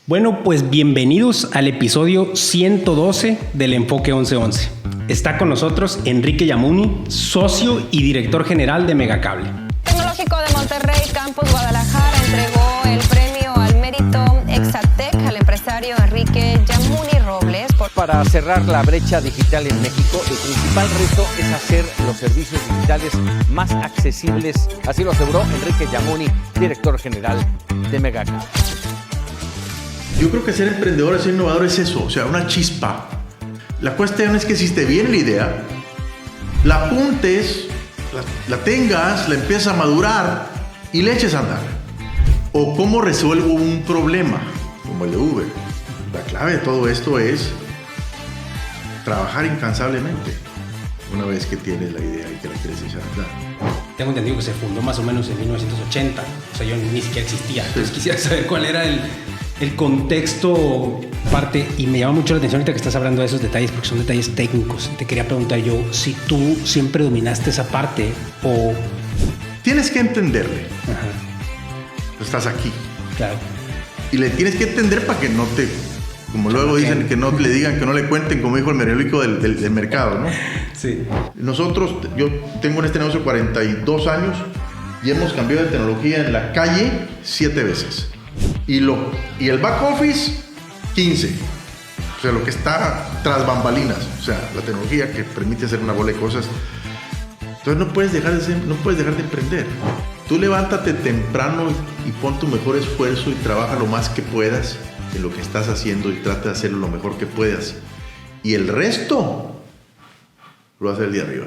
Bueno, pues bienvenidos al episodio 112 del Enfoque 1111. Está con nosotros Enrique Yamuni, socio y director general de Megacable. Tecnológico de Monterrey, Campus Guadalajara, entregó el premio al mérito Exatec al empresario Enrique Yamuni Robles. Para cerrar la brecha digital en México, el principal reto es hacer los servicios digitales más accesibles. Así lo aseguró Enrique Yamuni, director general de Megacable. Yo creo que ser emprendedor, ser innovador es eso, o sea, una chispa. La cuestión es que si te viene la idea, la apuntes, la tengas, la empiezas a madurar y le eches a andar. O cómo resuelvo un problema, como el de Uber. La clave de todo esto es trabajar incansablemente una vez que tienes la idea y que la quieres echar a andar. Tengo entendido que se fundó más o menos en 1980, o sea, yo ni siquiera existía. Entonces quisiera saber cuál era el contexto parte, y me llama mucho la atención ahorita que estás hablando de esos detalles porque son detalles técnicos. Te quería preguntar yo si tú siempre dominaste esa parte o... Tienes que entenderle. Ajá. Estás aquí. Claro. Y le tienes que entender para que no te... Como luego dicen, que no le digan, que no le cuenten, como dijo el mereólico del mercado, ¿no? Sí. Nosotros, yo tengo en este negocio 42 años y hemos cambiado de tecnología en la calle 7 veces. Y el back office, 15. O sea, lo que está tras bambalinas. O sea, la tecnología que permite hacer una bola de cosas. Entonces no puedes dejar de emprender. Tú levántate temprano y pon tu mejor esfuerzo y trabaja lo más que puedas en lo que estás haciendo y trata de hacerlo lo mejor que puedas. Y el resto lo hace el día arriba.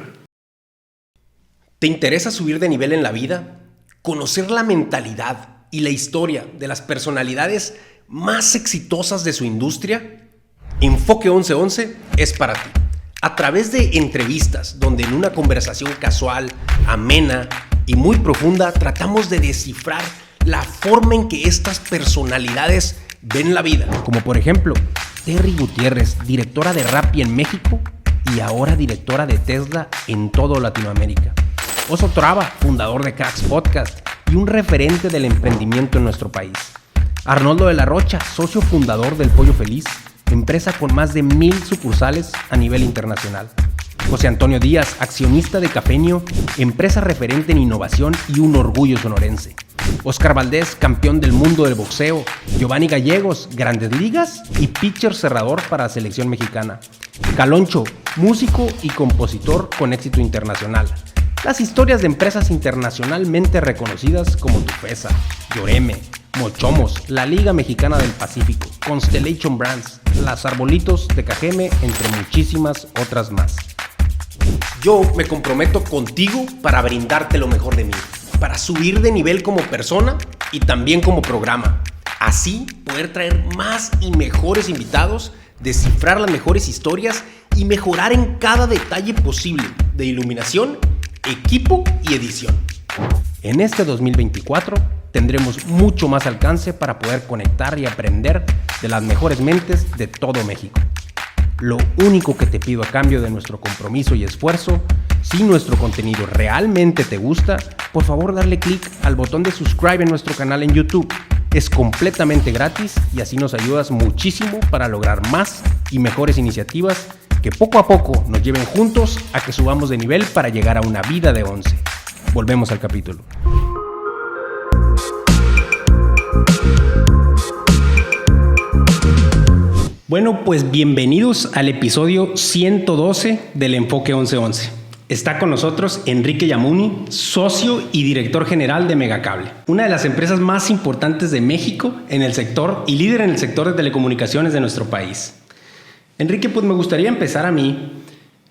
¿Te interesa subir de nivel en la vida? ¿Conocer la mentalidad y la historia de las personalidades más exitosas de su industria? Enfoque 1111 es para ti. A través de entrevistas donde en una conversación casual, amena y muy profunda tratamos de descifrar la forma en que estas personalidades ven la vida. Como por ejemplo, Terry Gutiérrez, directora de Rappi en México y ahora directora de Tesla en toda Latinoamérica. Oso Traba, fundador de Cracks Podcast y un referente del emprendimiento en nuestro país. Arnoldo de la Rocha, socio fundador del Pollo Feliz, empresa con más de 1,000 sucursales a nivel internacional. José Antonio Díaz, accionista de Cafenio, empresa referente en innovación y un orgullo sonorense. Oscar Valdés, campeón del mundo del boxeo. Giovanni Gallegos, Grandes Ligas y pitcher cerrador para la selección mexicana. Caloncho, músico y compositor con éxito internacional. Las historias de empresas internacionalmente reconocidas como Tufesa, Lloreme, Mochomos, la Liga Mexicana del Pacífico, Constellation Brands, Las Arbolitos de Cajeme, entre muchísimas otras más. Yo me comprometo contigo para brindarte lo mejor de mí, para subir de nivel como persona y también como programa. Así poder traer más y mejores invitados, descifrar las mejores historias y mejorar en cada detalle posible de iluminación, equipo y edición. En este 2024 tendremos mucho más alcance para poder conectar y aprender de las mejores mentes de todo México. Lo único que te pido a cambio de nuestro compromiso y esfuerzo, si nuestro contenido realmente te gusta, por favor darle clic al botón de subscribe en nuestro canal en YouTube. Es completamente gratis y así nos ayudas muchísimo para lograr más y mejores iniciativas que poco a poco nos lleven juntos a que subamos de nivel para llegar a una vida de 11. Volvemos al capítulo. Bueno, pues bienvenidos al episodio 112 del Enfoque 1111. Está con nosotros Enrique Yamuni, socio y director general de Megacable, una de las empresas más importantes de México en el sector y líder en el sector de telecomunicaciones de nuestro país. Enrique, pues me gustaría empezar a mí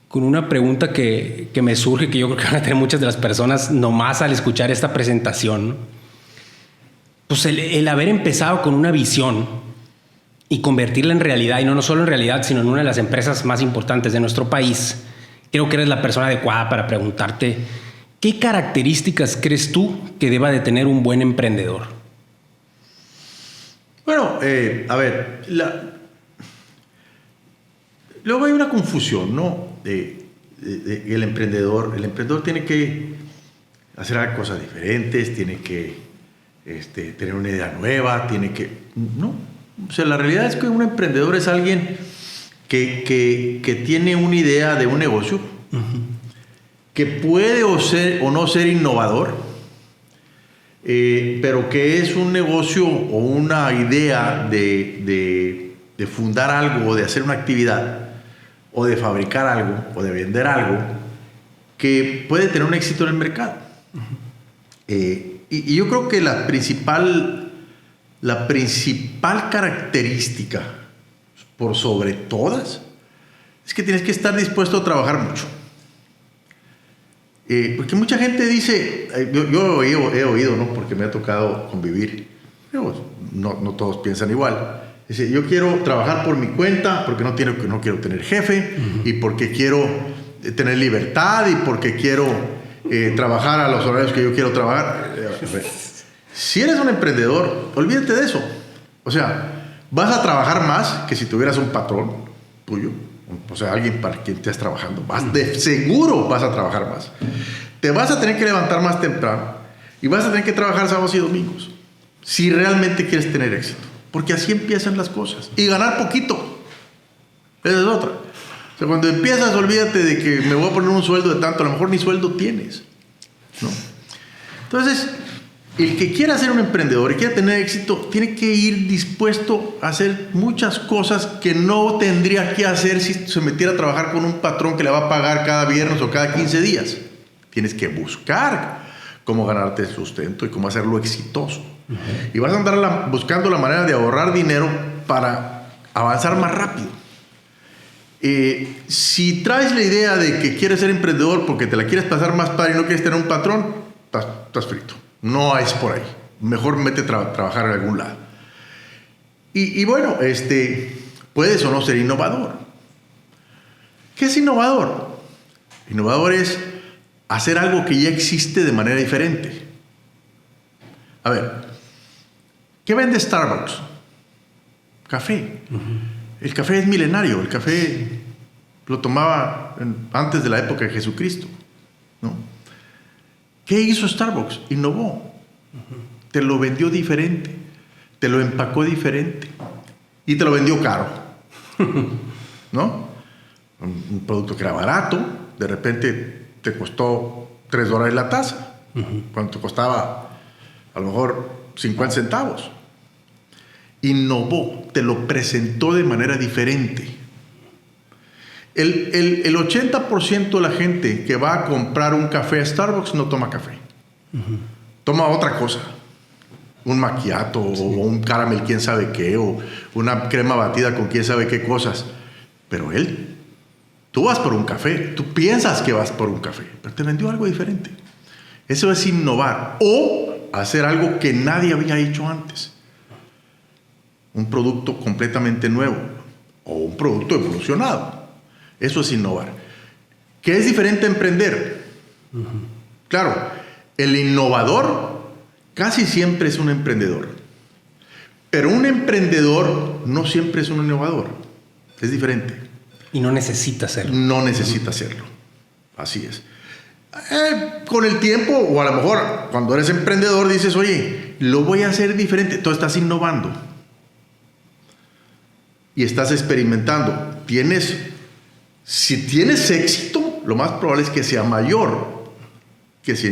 con una pregunta que me surge, que yo creo que van a tener muchas de las personas nomás al escuchar esta presentación. Pues el haber empezado con una visión y convertirla en realidad, y no solo en realidad, sino en una de las empresas más importantes de nuestro país. Creo que eres la persona adecuada para preguntarte, ¿qué características crees tú que deba de tener un buen emprendedor? Bueno, a ver, luego hay una confusión, ¿no? El emprendedor tiene que hacer cosas diferentes, tiene que tener una idea nueva, tiene que... No. O sea, la realidad es que un emprendedor es alguien que tiene una idea de un negocio, que puede o no ser innovador, pero que es un negocio o una idea de fundar algo, o de hacer una actividad, o de fabricar algo, o de vender algo, que puede tener un éxito en el mercado. Y yo creo que la principal característica, por sobre todas, es que tienes que estar dispuesto a trabajar mucho. Porque mucha gente dice, yo he oído, ¿no? Porque me ha tocado convivir, no todos piensan igual. Dice, yo quiero trabajar por mi cuenta porque no quiero tener jefe, y porque quiero tener libertad, y porque quiero trabajar a los horarios que yo quiero trabajar. Si eres un emprendedor, olvídate de eso. O sea, vas a trabajar más que si tuvieras un patrón tuyo, o sea, alguien para quien estés trabajando. De seguro vas a trabajar más. Te vas a tener que levantar más temprano y vas a tener que trabajar sábados y domingos si realmente quieres tener éxito, porque así empiezan las cosas. Y ganar poquito, esa es otra. O sea, cuando empiezas, olvídate de que me voy a poner un sueldo de tanto, a lo mejor ni sueldo tienes, ¿no? Entonces, el que quiera ser un emprendedor y quiera tener éxito, tiene que ir dispuesto a hacer muchas cosas que no tendría que hacer si se metiera a trabajar con un patrón que le va a pagar cada viernes o cada 15 días. Tienes que buscar cómo ganarte el sustento y cómo hacerlo exitoso. Y vas a andar buscando la manera de ahorrar dinero para avanzar más rápido. Si traes la idea de que quieres ser emprendedor porque te la quieres pasar más padre y no quieres tener un patrón, estás frito. No es por ahí. Mejor mete a trabajar en algún lado. Y bueno, puedes o no ser innovador. ¿Qué es innovador? Innovador es hacer algo que ya existe de manera diferente. A ver, ¿qué vende Starbucks? Café. El café es milenario. El café lo tomaba antes de la época de Jesucristo, ¿no? ¿Qué hizo Starbucks? Innovó. Te lo vendió diferente. Te lo empacó diferente. Y te lo vendió caro, ¿no? Un producto que era barato, de repente te costó $3 la taza, cuando te costaba a lo mejor 50 centavos. Innovó, te lo presentó de manera diferente. El 80% de la gente que va a comprar un café a Starbucks no toma café. Toma otra cosa. Un macchiato, o un caramel quién sabe qué, o una crema batida con quién sabe qué cosas. Pero tú vas por un café, tú piensas que vas por un café, pero te vendió algo diferente. Eso es innovar o hacer algo que nadie había hecho antes. Un producto completamente nuevo o un producto evolucionado. Eso es innovar. ¿Qué es diferente a emprender? Claro, el innovador casi siempre es un emprendedor. Pero un emprendedor no siempre es un innovador. Es diferente. Y no necesita hacerlo. No necesita hacerlo. Así es. Con el tiempo, o a lo mejor cuando eres emprendedor dices, oye, lo voy a hacer diferente. Tú estás innovando. Y estás experimentando. Si tienes éxito, lo más probable es que sea mayor que si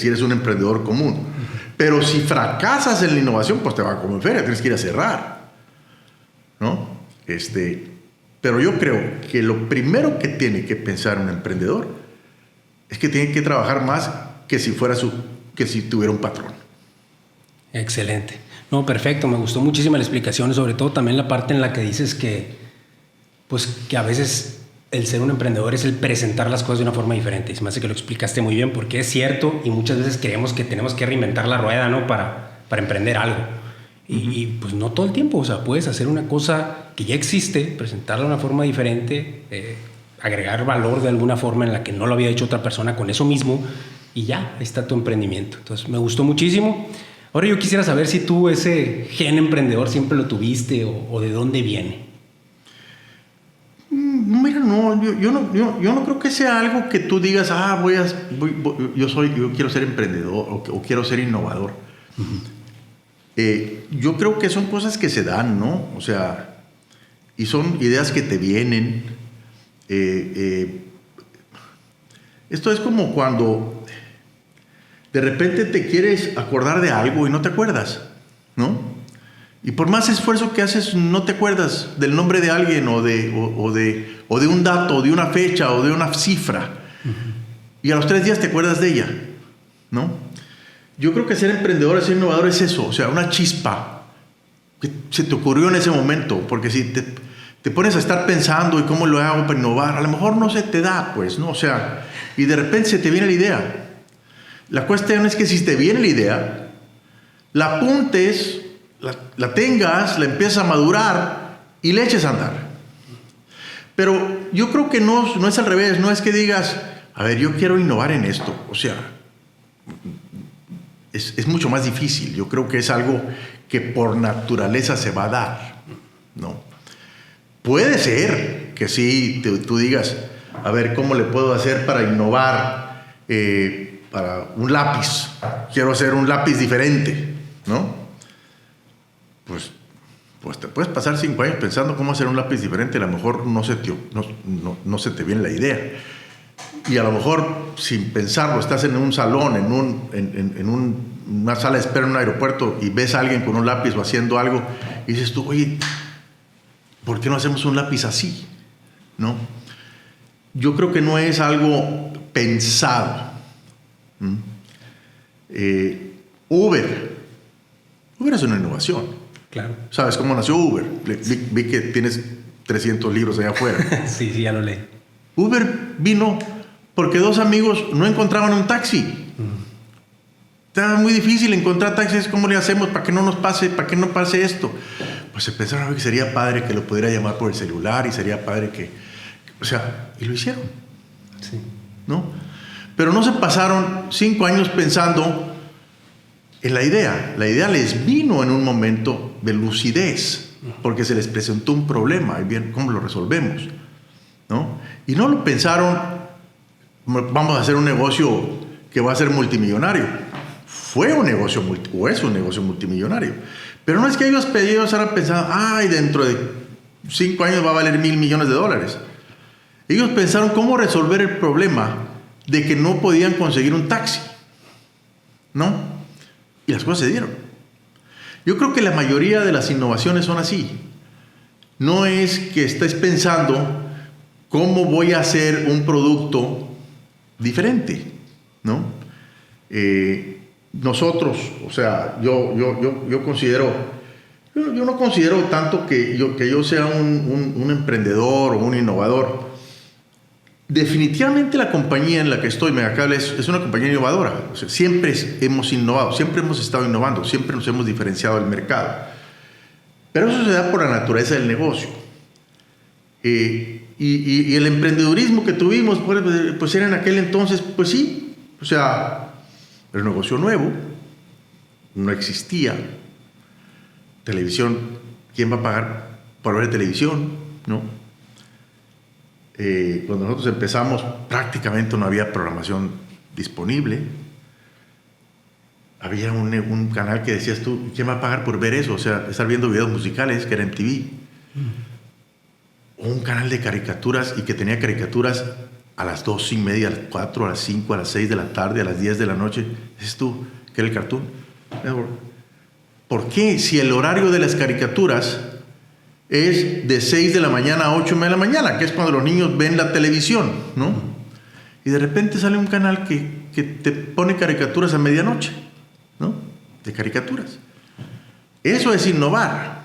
eres un emprendedor común. Pero si fracasas en la innovación, pues te va como en feria, tienes que ir a cerrar, ¿no? Pero yo creo que lo primero que tiene que pensar un emprendedor es que tiene que trabajar más que si tuviera un patrón. Excelente. No, perfecto. Me gustó muchísimo la explicación, sobre todo también la parte en la que dices que a veces el ser un emprendedor es el presentar las cosas de una forma diferente. Y se me hace que lo explicaste muy bien, porque es cierto y muchas veces creemos que tenemos que reinventar la rueda, ¿no? Para emprender algo. Y pues no todo el tiempo. O sea, puedes hacer una cosa que ya existe, presentarla de una forma diferente, agregar valor de alguna forma en la que no lo había hecho otra persona con eso mismo, y ya está tu emprendimiento. Entonces me gustó muchísimo. Ahora yo quisiera saber si tú ese gen emprendedor siempre lo tuviste o de dónde viene. Mira, no, yo no creo que sea algo que tú digas, yo quiero ser emprendedor o quiero ser innovador. Yo creo que son cosas que se dan, ¿no? O sea, y son ideas que te vienen. Esto es como cuando de repente te quieres acordar de algo y no te acuerdas, ¿no? Y por más esfuerzo que haces, no te acuerdas del nombre de alguien o de un dato, o de una fecha, o de una cifra. Y a los 3 días te acuerdas de ella, ¿no? Yo creo que ser emprendedor, ser innovador es eso, o sea, una chispa que se te ocurrió en ese momento, porque si te pones a estar pensando y cómo lo hago para innovar, a lo mejor no se te da, pues, ¿no? O sea, y de repente se te viene la idea. La cuestión es que si te viene la idea, la apuntes, la tengas, la empiezas a madurar y le eches a andar. Pero yo creo que no es al revés, no es que digas, a ver, yo quiero innovar en esto, o sea, es mucho más difícil. Yo creo que es algo que por naturaleza se va a dar, ¿no? Puede ser que sí, tú digas, a ver, ¿cómo le puedo hacer para innovar para un lápiz? Quiero hacer un lápiz diferente, ¿no? Pues te puedes pasar 5 años pensando cómo hacer un lápiz diferente, a lo mejor no se te viene la idea. Y a lo mejor, sin pensarlo, estás en un salón, en una sala de espera en un aeropuerto y ves a alguien con un lápiz o haciendo algo y dices tú, oye, ¿por qué no hacemos un lápiz así? ¿No? Yo creo que no es algo pensado. Uber es una innovación. Claro. ¿Sabes cómo nació Uber? Vi que tienes 300 libros allá afuera. Sí, ya lo leí. Uber vino porque 2 amigos no encontraban un taxi. Estaba muy difícil encontrar taxis. ¿Cómo le hacemos para que no nos pase, para que no pase esto? Pues se pensaron a ver que sería padre que lo pudiera llamar por el celular y sería padre que... O sea, y lo hicieron. Sí. ¿No? Pero no se pasaron 5 años pensando en la idea. La idea les vino en un momento de lucidez, porque se les presentó un problema. Y bien, ¿cómo lo resolvemos? ¿No? Y no lo pensaron, vamos a hacer un negocio que va a ser multimillonario. Fue un negocio, o es un negocio multimillonario. Pero no es que ellos ahora pensaban, ay, dentro de 5 años va a valer $1,000 millones. Ellos pensaron cómo resolver el problema de que no podían conseguir un taxi, ¿no? Y las cosas se dieron. Yo creo que la mayoría de las innovaciones son así. No es que estés pensando cómo voy a hacer un producto diferente, ¿no? Nosotros, o sea, yo considero, yo no considero tanto que yo sea un emprendedor o un innovador. Definitivamente la compañía en la que estoy, Megacable, es una compañía innovadora. O sea, siempre hemos innovado, siempre hemos estado innovando, siempre nos hemos diferenciado del mercado. Pero eso se da por la naturaleza del negocio. Y el emprendedurismo que tuvimos, pues era en aquel entonces, pues sí, o sea, era un negocio nuevo, no existía. Televisión, ¿quién va a pagar por ver televisión? ¿No? Cuando nosotros empezamos, prácticamente no había programación disponible. Había un canal que decías tú, ¿quién va a pagar por ver eso? O sea, estar viendo videos musicales, que era MTV. O un canal de caricaturas y que tenía caricaturas a las 2:30, a las 4, a las 5, a las 6 de la tarde, a las 10 de la noche. Dices tú, ¿qué era el Cartoon Network? ¿Por qué? Si el horario de las caricaturas es de 6 de la mañana a 8 de la mañana, que es cuando los niños ven la televisión, ¿no? Y de repente sale un canal que te pone caricaturas a medianoche, ¿no? De caricaturas. Eso es innovar,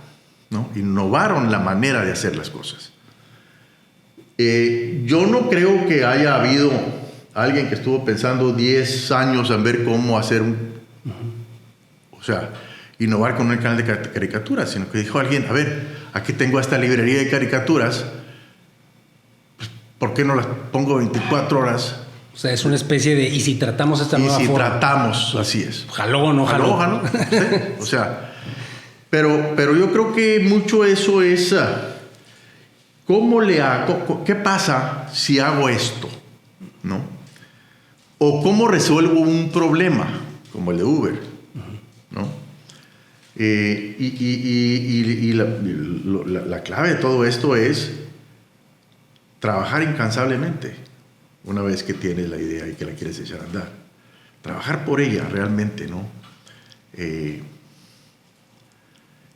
¿no? Innovaron la manera de hacer las cosas. Yo no creo que haya habido alguien que estuvo pensando 10 años en ver cómo hacer o sea, innovar con un canal de caricaturas, sino que dijo alguien, a ver, aquí tengo esta librería de caricaturas, pues, ¿por qué no las pongo 24 horas? O sea, es una especie de, ¿y si tratamos esta nueva forma? Y si tratamos, así es. Jaló o no jaló. Jaló, ¿sí? O sea, pero yo creo que mucho eso es, ¿cómo le hago? ¿Qué pasa si hago esto? ¿No? O ¿cómo resuelvo un problema, como el de Uber? ¿No? Y la clave de todo esto es trabajar incansablemente una vez que tienes la idea y que la quieres echar a andar. Trabajar por ella realmente, ¿no?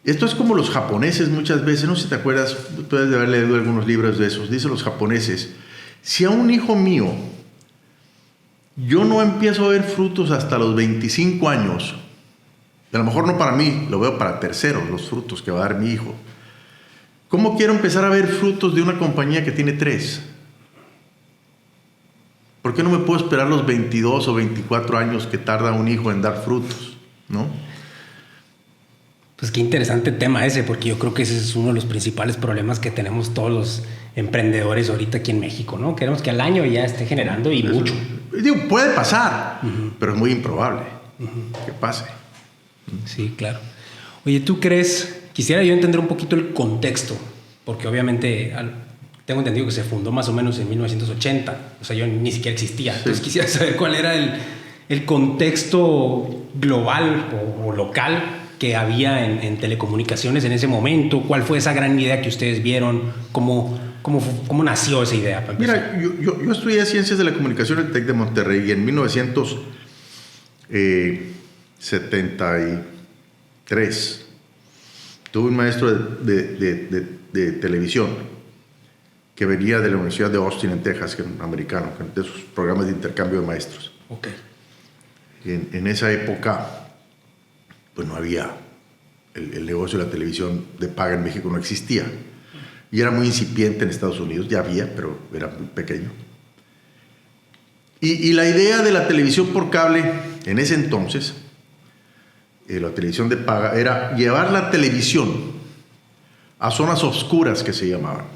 Esto es como los japoneses muchas veces, no sé si te acuerdas, tú debes de haber leído algunos libros de esos, dicen los japoneses, si a un hijo mío yo no empiezo a ver frutos hasta los 25 años, a lo mejor no para mí, lo veo para terceros, los frutos que va a dar mi hijo, ¿cómo quiero empezar a ver frutos de una compañía que tiene 3? ¿Por qué no me puedo esperar los 22 o 24 años que tarda un hijo en dar frutos, ¿no? Pues qué interesante tema ese, porque yo creo que ese es uno de los principales problemas que tenemos todos los emprendedores ahorita aquí en México, ¿no? Queremos que al año ya esté generando y mucho. Digo, puede pasar, pero es muy improbable que pase. Sí, claro. Oye, ¿tú crees? Quisiera yo entender un poquito el contexto, porque obviamente tengo entendido que se fundó más o menos en 1980, o sea, yo ni siquiera existía. Entonces quisiera saber cuál era el contexto global o local que había en telecomunicaciones en ese momento. ¿Cuál fue esa gran idea que ustedes vieron? ¿Cómo nació esa idea? Mira, yo estudié Ciencias de la Comunicación en el TEC de Monterrey y en 1973 tuve un maestro de televisión que venía de la Universidad de Austin en Texas, que era un americano, de esos programas de intercambio de maestros. Okay. En esa época, pues no había, el negocio de la televisión de paga en México no existía. Y era muy incipiente en Estados Unidos, ya había, pero era muy pequeño. Y la idea de la televisión por cable, en ese entonces, la televisión de paga, era llevar la televisión a zonas oscuras que se llamaban.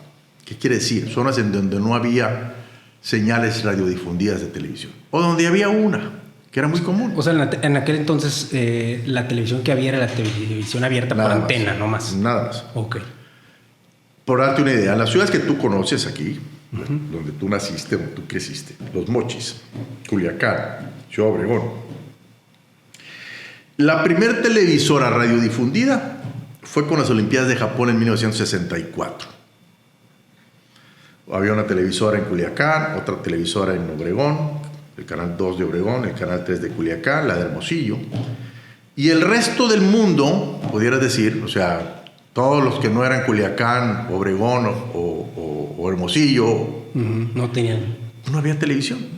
¿Qué quiere decir? Zonas en donde no había señales radiodifundidas de televisión. O donde había una, que era muy común. O sea, en aquel entonces la televisión que había era la televisión abierta por antena, no más. Nada más. Ok. Por darte una idea, las ciudades que tú conoces aquí, donde tú naciste, donde tú creciste, Los Mochis, Culiacán, Ciudad Obregón. La primer televisora radiodifundida fue con las Olimpiadas de Japón en 1964. Había una televisora en Culiacán, otra televisora en Obregón, el canal 2 de Obregón, el canal 3 de Culiacán, la de Hermosillo. Y el resto del mundo, pudieras decir, o sea, todos los que no eran Culiacán, Obregón o Hermosillo, no tenían. No había televisión.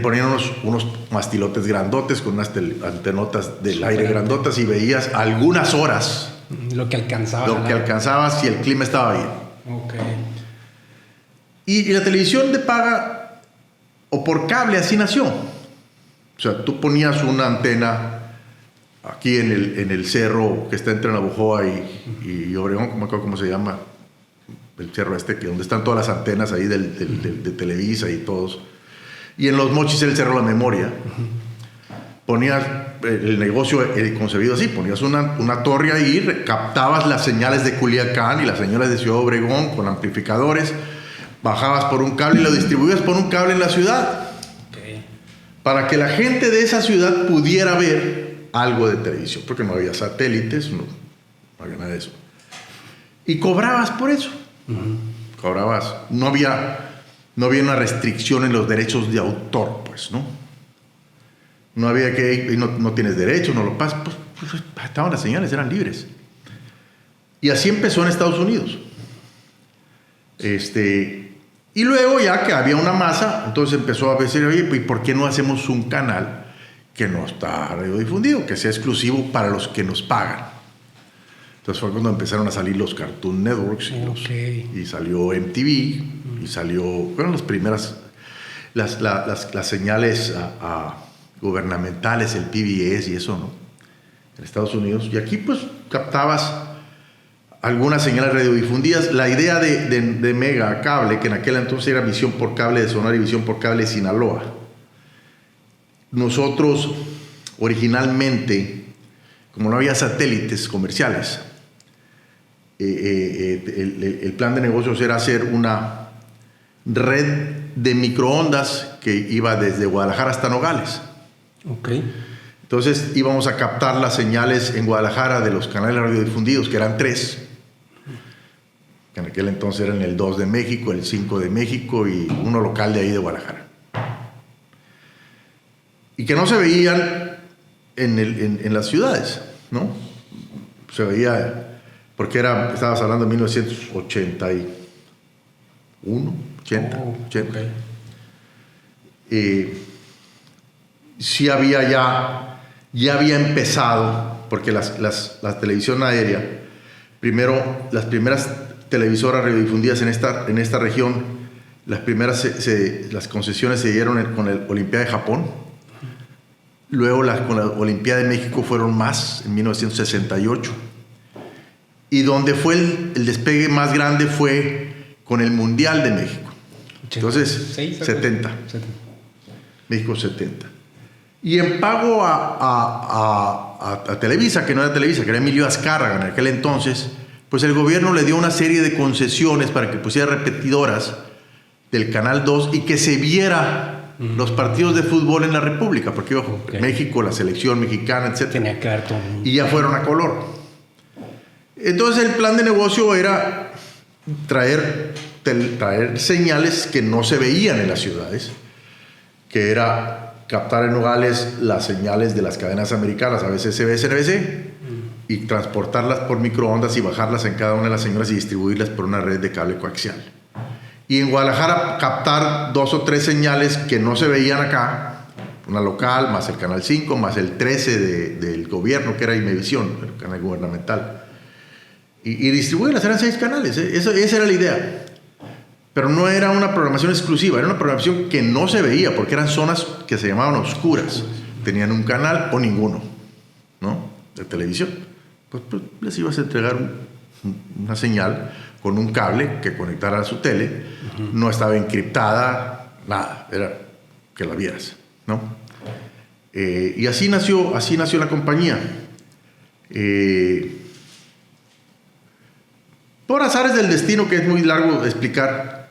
Ponían unos mastilotes grandotes con unas antenotas del aire grandotas y veías algunas horas. Lo que alcanzaba. Lo que alcanzabas si el clima estaba bien. Ok. Y la televisión de paga o por cable así nació. O sea, tú ponías una antena aquí en el cerro que está entre Navojoa y Obregón, no me acuerdo cómo se llama, el cerro donde están todas las antenas ahí de Televisa y todos. Y en Los Mochis el cerro La Memoria. Ponías el negocio concebido así, ponías una torre ahí, captabas las señales de Culiacán y las señales de Ciudad Obregón con amplificadores, bajabas por un cable y lo distribuías por un cable en la ciudad. Okay. Para que la gente de esa ciudad pudiera ver algo de televisión, porque no había satélites, no había nada de eso. Y cobrabas por eso. Cobrabas. No había una restricción en los derechos de autor, pues, ¿no? No había que, no tienes derecho, no lo pasas, pues estaban las señales, eran libres. Y así empezó en Estados Unidos. Y luego ya que había una masa, entonces empezó a decir, oye, ¿y por qué no hacemos un canal que no está radiodifundido, que sea exclusivo para los que nos pagan? Entonces fue cuando empezaron a salir los Cartoon Networks y salió MTV y fueron las primeras, las señales gubernamentales, el PBS y eso, ¿no? En Estados Unidos. Y aquí pues captabas algunas señales radiodifundidas. La idea de Mega Cable, que en aquel entonces era visión por cable de Sonora y visión por cable de Sinaloa. Nosotros originalmente, como no había satélites comerciales, el plan de negocios era hacer una red de microondas que iba desde Guadalajara hasta Nogales. Okay. Entonces íbamos a captar las señales en Guadalajara de los canales radiodifundidos, que eran 3. Que en aquel entonces eran el 2 de México, el 5 de México y uno local de ahí de Guadalajara. Y que no se veían en las ciudades, ¿no? Se veía, porque estabas hablando de 1981, 80. Okay. Sí había ya había empezado, porque la televisión aérea, primero, las primeras televisoras radiodifundidas en esta región, las primeras las concesiones se dieron con la Olimpiada de Japón. Luego con la Olimpiada de México fueron más, en 1968. Y donde fue el despegue más grande fue con el Mundial de México. Entonces, 70. México 70. Y en pago a Televisa, que no era Televisa, que era Emilio Azcárraga en aquel entonces, pues el gobierno le dio una serie de concesiones para que pusiera repetidoras del Canal 2 y que se viera los partidos de fútbol en la República, porque ojo, México, la selección mexicana, etc. Tenía que ver todo. Y ya fueron a color. Entonces el plan de negocio era traer señales que no se veían en las ciudades, que era captar en Nogales las señales de las cadenas americanas, a veces CBS, NBC, y transportarlas por microondas y bajarlas en cada una de las señales y distribuirlas por una red de cable coaxial. Y en Guadalajara captar 2 o 3 señales que no se veían acá, una local, más el Canal 5, más el 13 del gobierno, que era Imevisión, el canal gubernamental. Y distribuirlas, eran 6 canales, esa era la idea. Pero no era una programación exclusiva, era una programación que no se veía, porque eran zonas que se llamaban oscuras. Tenían un canal o ninguno, ¿no? De televisión. Pues les ibas a entregar una señal con un cable que conectara a su tele. No estaba encriptada, nada, era que la vieras, ¿no? Y así nació la compañía. Por azares del destino, que es muy largo de explicar,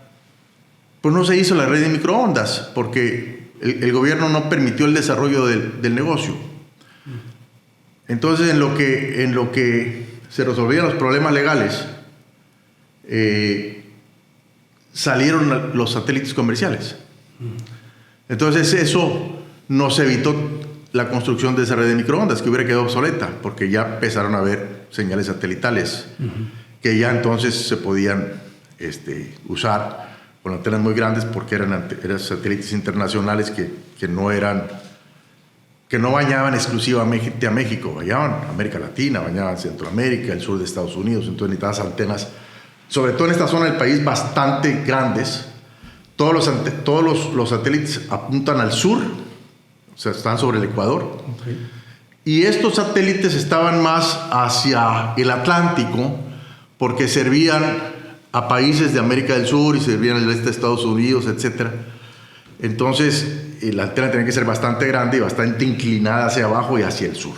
pues no se hizo la red de microondas, porque el gobierno no permitió el desarrollo del negocio. Entonces, en lo que se resolvían los problemas legales, salieron los satélites comerciales. Entonces, eso nos evitó la construcción de esa red de microondas, que hubiera quedado obsoleta, porque ya empezaron a haber señales satelitales que ya entonces se podían usar con antenas muy grandes, porque eran satélites internacionales que no bañaban exclusivamente a México, bañaban a América Latina, bañaban Centroamérica, el sur de Estados Unidos. Entonces necesitabas antenas, sobre todo en esta zona del país, bastante grandes. Todos los satélites apuntan al sur, o sea, están sobre el Ecuador. Y estos satélites estaban más hacia el Atlántico, porque servían a países de América del Sur y servían al este de Estados Unidos, etc. Entonces, la antena tenía que ser bastante grande y bastante inclinada hacia abajo y hacia el sur.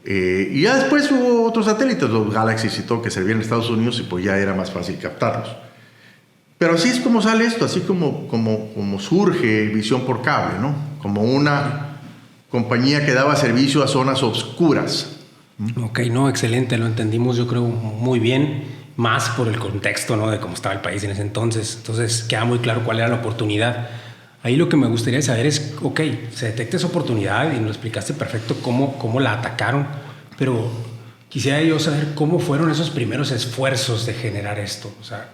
Y ya después hubo otros satélites, los Galaxy y todo, que servían en Estados Unidos, y pues ya era más fácil captarlos. Pero así es como sale esto, así como surge Visión por Cable, ¿no? Como una compañía que daba servicio a zonas oscuras. Ok, no, excelente, lo entendimos yo creo muy bien, más por el contexto, ¿no? De cómo estaba el país en ese entonces. Entonces queda muy claro cuál era la oportunidad. Ahí lo que me gustaría saber es, ok, se detecta esa oportunidad y nos explicaste perfecto cómo la atacaron, pero quisiera yo saber cómo fueron esos primeros esfuerzos de generar esto. O sea,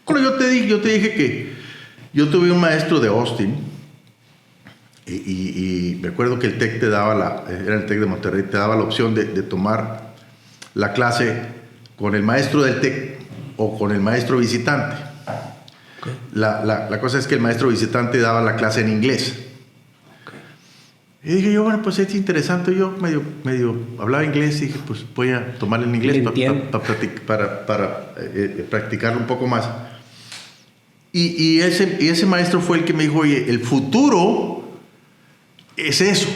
bueno, yo te dije que yo tuve un maestro de Austin y me acuerdo que el TEC era el TEC de Monterrey, te daba la opción de tomar la clase con el maestro del TEC o con el maestro visitante. Okay. La cosa es que el maestro visitante daba la clase en inglés. Okay. Y dije yo, bueno, pues es interesante. Yo medio hablaba inglés y dije, pues voy a tomar el inglés para practicarlo un poco más. Y ese maestro fue el que me dijo, oye, el futuro es eso,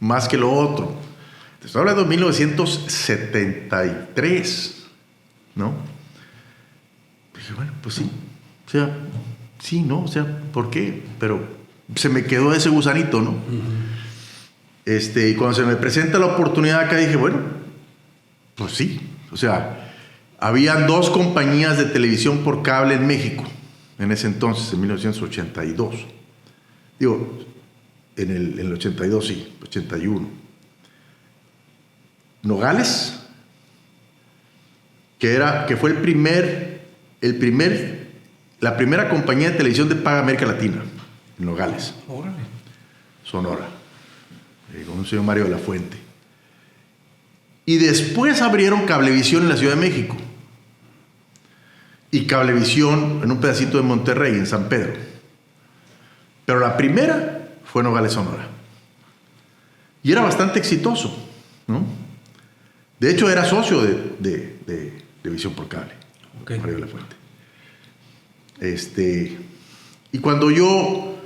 más que lo otro. Te estoy hablando de 1973, ¿no? Dije, bueno, pues sí. O sea, sí, ¿no? O sea, ¿por qué? Pero se me quedó ese gusanito, ¿no? Y cuando se me presenta la oportunidad acá, dije, bueno, pues sí. O sea, habían 2 compañías de televisión por cable en México, en ese entonces, en 1982. Digo, en el 82 sí, 81. Nogales, que fue la primera compañía de televisión de paga América Latina, en Nogales. Órale. Sonora, con un señor Mario de la Fuente. Y después abrieron Cablevisión en la Ciudad de México. Y Cablevisión en un pedacito de Monterrey, en San Pedro. Pero la primera fue Nogales, Sonora. Y era bastante exitoso, ¿no? De hecho, era socio de Visión por Cable, okay. Mario de la Fuente. Y cuando yo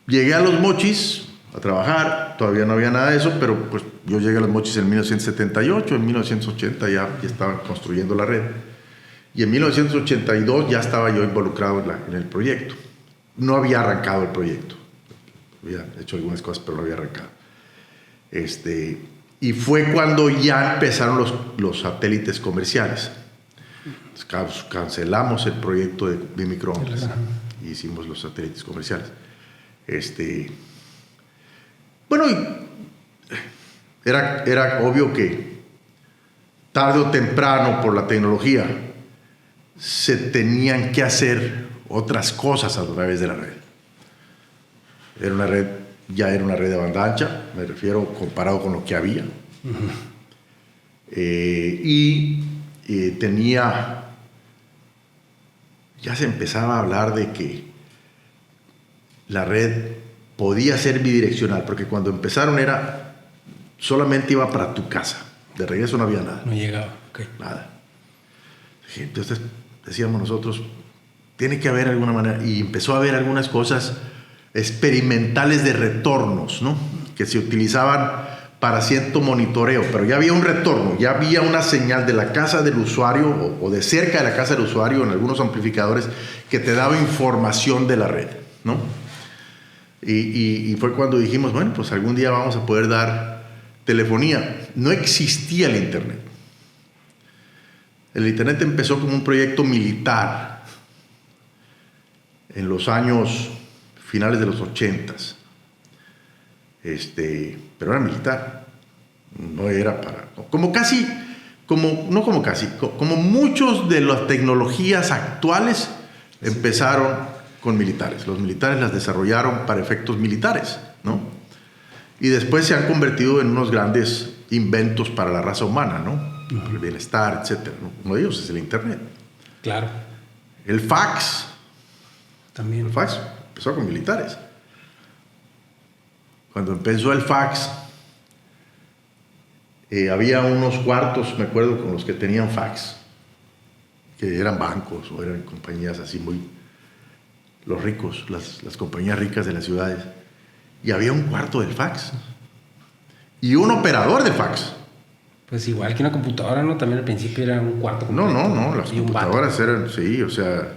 llegué a Los Mochis a trabajar, todavía no había nada de eso, pero pues yo llegué a Los Mochis en 1978, en 1980 ya estaban construyendo la red. Y en 1982 ya estaba yo involucrado en el proyecto. No había arrancado el proyecto. Había hecho algunas cosas, pero no había arrancado. Y fue cuando ya empezaron los satélites comerciales. Entonces, cancelamos el proyecto de microondas y hicimos los satélites comerciales. Bueno, era obvio que tarde o temprano, por la tecnología, se tenían que hacer otras cosas a través de la red. Ya era una red de banda ancha, me refiero comparado con lo que había. Ya se empezaba a hablar de que la red podía ser bidireccional, porque cuando empezaron solamente iba para tu casa, de regreso no había nada. No llegaba, okay. Nada. Entonces decíamos nosotros, tiene que haber alguna manera, y empezó a haber algunas cosas experimentales de retornos, ¿no? Que se utilizaban para cierto monitoreo, pero ya había un retorno, ya había una señal de la casa del usuario o de cerca de la casa del usuario en algunos amplificadores que te daba información de la red, ¿no? Y fue cuando dijimos, bueno, pues algún día vamos a poder dar telefonía. No existía el Internet. El Internet empezó como un proyecto militar en los años finales de los 80s. Pero era militar. No era para... Como muchos de las tecnologías actuales empezaron con militares. Los militares las desarrollaron para efectos militares, ¿no? Y después se han convertido en unos grandes inventos para la raza humana, ¿no? Para el bienestar, etc., ¿no? Uno de ellos es el Internet. Claro. El fax. También. El fax empezó con militares. Cuando empezó el fax, había unos cuartos, me acuerdo, con los que tenían fax, que eran bancos o eran compañías así los ricos, las compañías ricas de las ciudades. Y había un cuarto del fax. Y un operador del fax. Pues igual que una computadora, ¿no? También al principio era un cuarto completo. No, las computadoras eran, sí, o sea...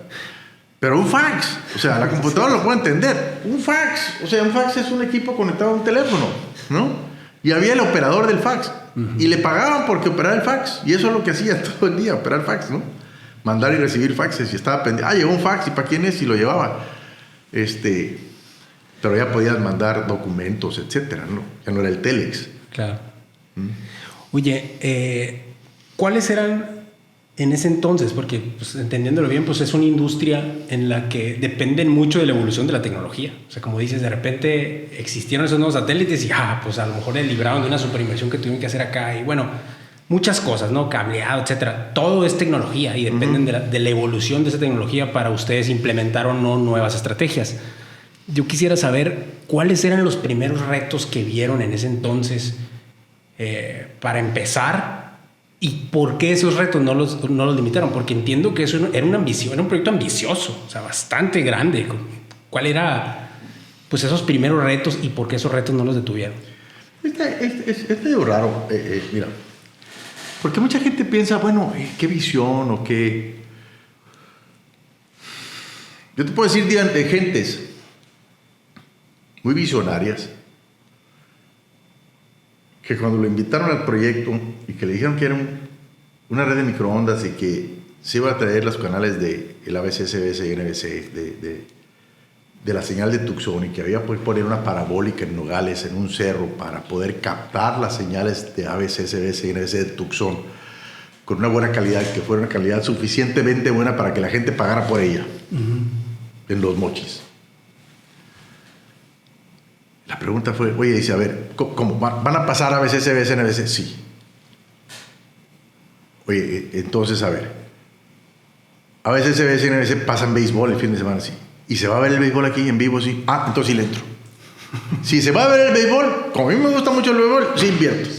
Pero un fax, o sea, la computadora lo puede entender. Un fax, o sea, un fax es un equipo conectado a un teléfono, ¿no? Y había el operador del fax. Y le pagaban porque operaba el fax. Y eso es lo que hacía todo el día, operar fax, ¿no? Mandar y recibir faxes. Y estaba pendiente. Llegó un fax, ¿y para quién es? Y lo llevaba. Pero ya podías mandar documentos, etcétera, ¿no? Ya no era el telex. Claro. Oye, ¿cuáles eran en ese entonces? Porque, pues, entendiéndolo bien, pues es una industria en la que dependen mucho de la evolución de la tecnología. O sea, como dices, de repente existieron esos nuevos satélites y pues a lo mejor le libraron de una superinversión que tuvieron que hacer acá. Y bueno, muchas cosas, ¿no? Cableado, etcétera. Todo es tecnología y dependen de la evolución de esa tecnología para ustedes implementar o no nuevas estrategias. Yo quisiera saber cuáles eran los primeros retos que vieron en ese entonces para empezar. ¿Y por qué esos retos no los limitaron? Porque entiendo que eso era una ambición, era un proyecto ambicioso, o sea, bastante grande. ¿Cuál era, pues, esos primeros retos y por qué esos retos no los detuvieron? Es medio raro, mira. Porque mucha gente piensa, bueno, ¿qué visión o qué? Yo te puedo decir de gentes muy visionarias que cuando lo invitaron al proyecto y que le dijeron que era una red de microondas y que se iba a traer los canales de el ABC, CBS y NBC de la señal de Tucson y que había que poner una parabólica en Nogales, en un cerro, para poder captar las señales de ABC, CBS y NBC de Tucson con una buena calidad, que fuera una calidad suficientemente buena para que la gente pagara por ella en Los Mochis. La pregunta fue, oye, dice, a ver, ¿cómo van a pasar ABC, CBS, NBC? Sí. Oye, entonces, a ver, ABC, CBS y NBC pasan béisbol el fin de semana, sí. ¿Y se va a ver el béisbol aquí en vivo? Sí. Ah, entonces sí le entro. Si se va a ver el béisbol, como a mí me gusta mucho el béisbol, sí invierto.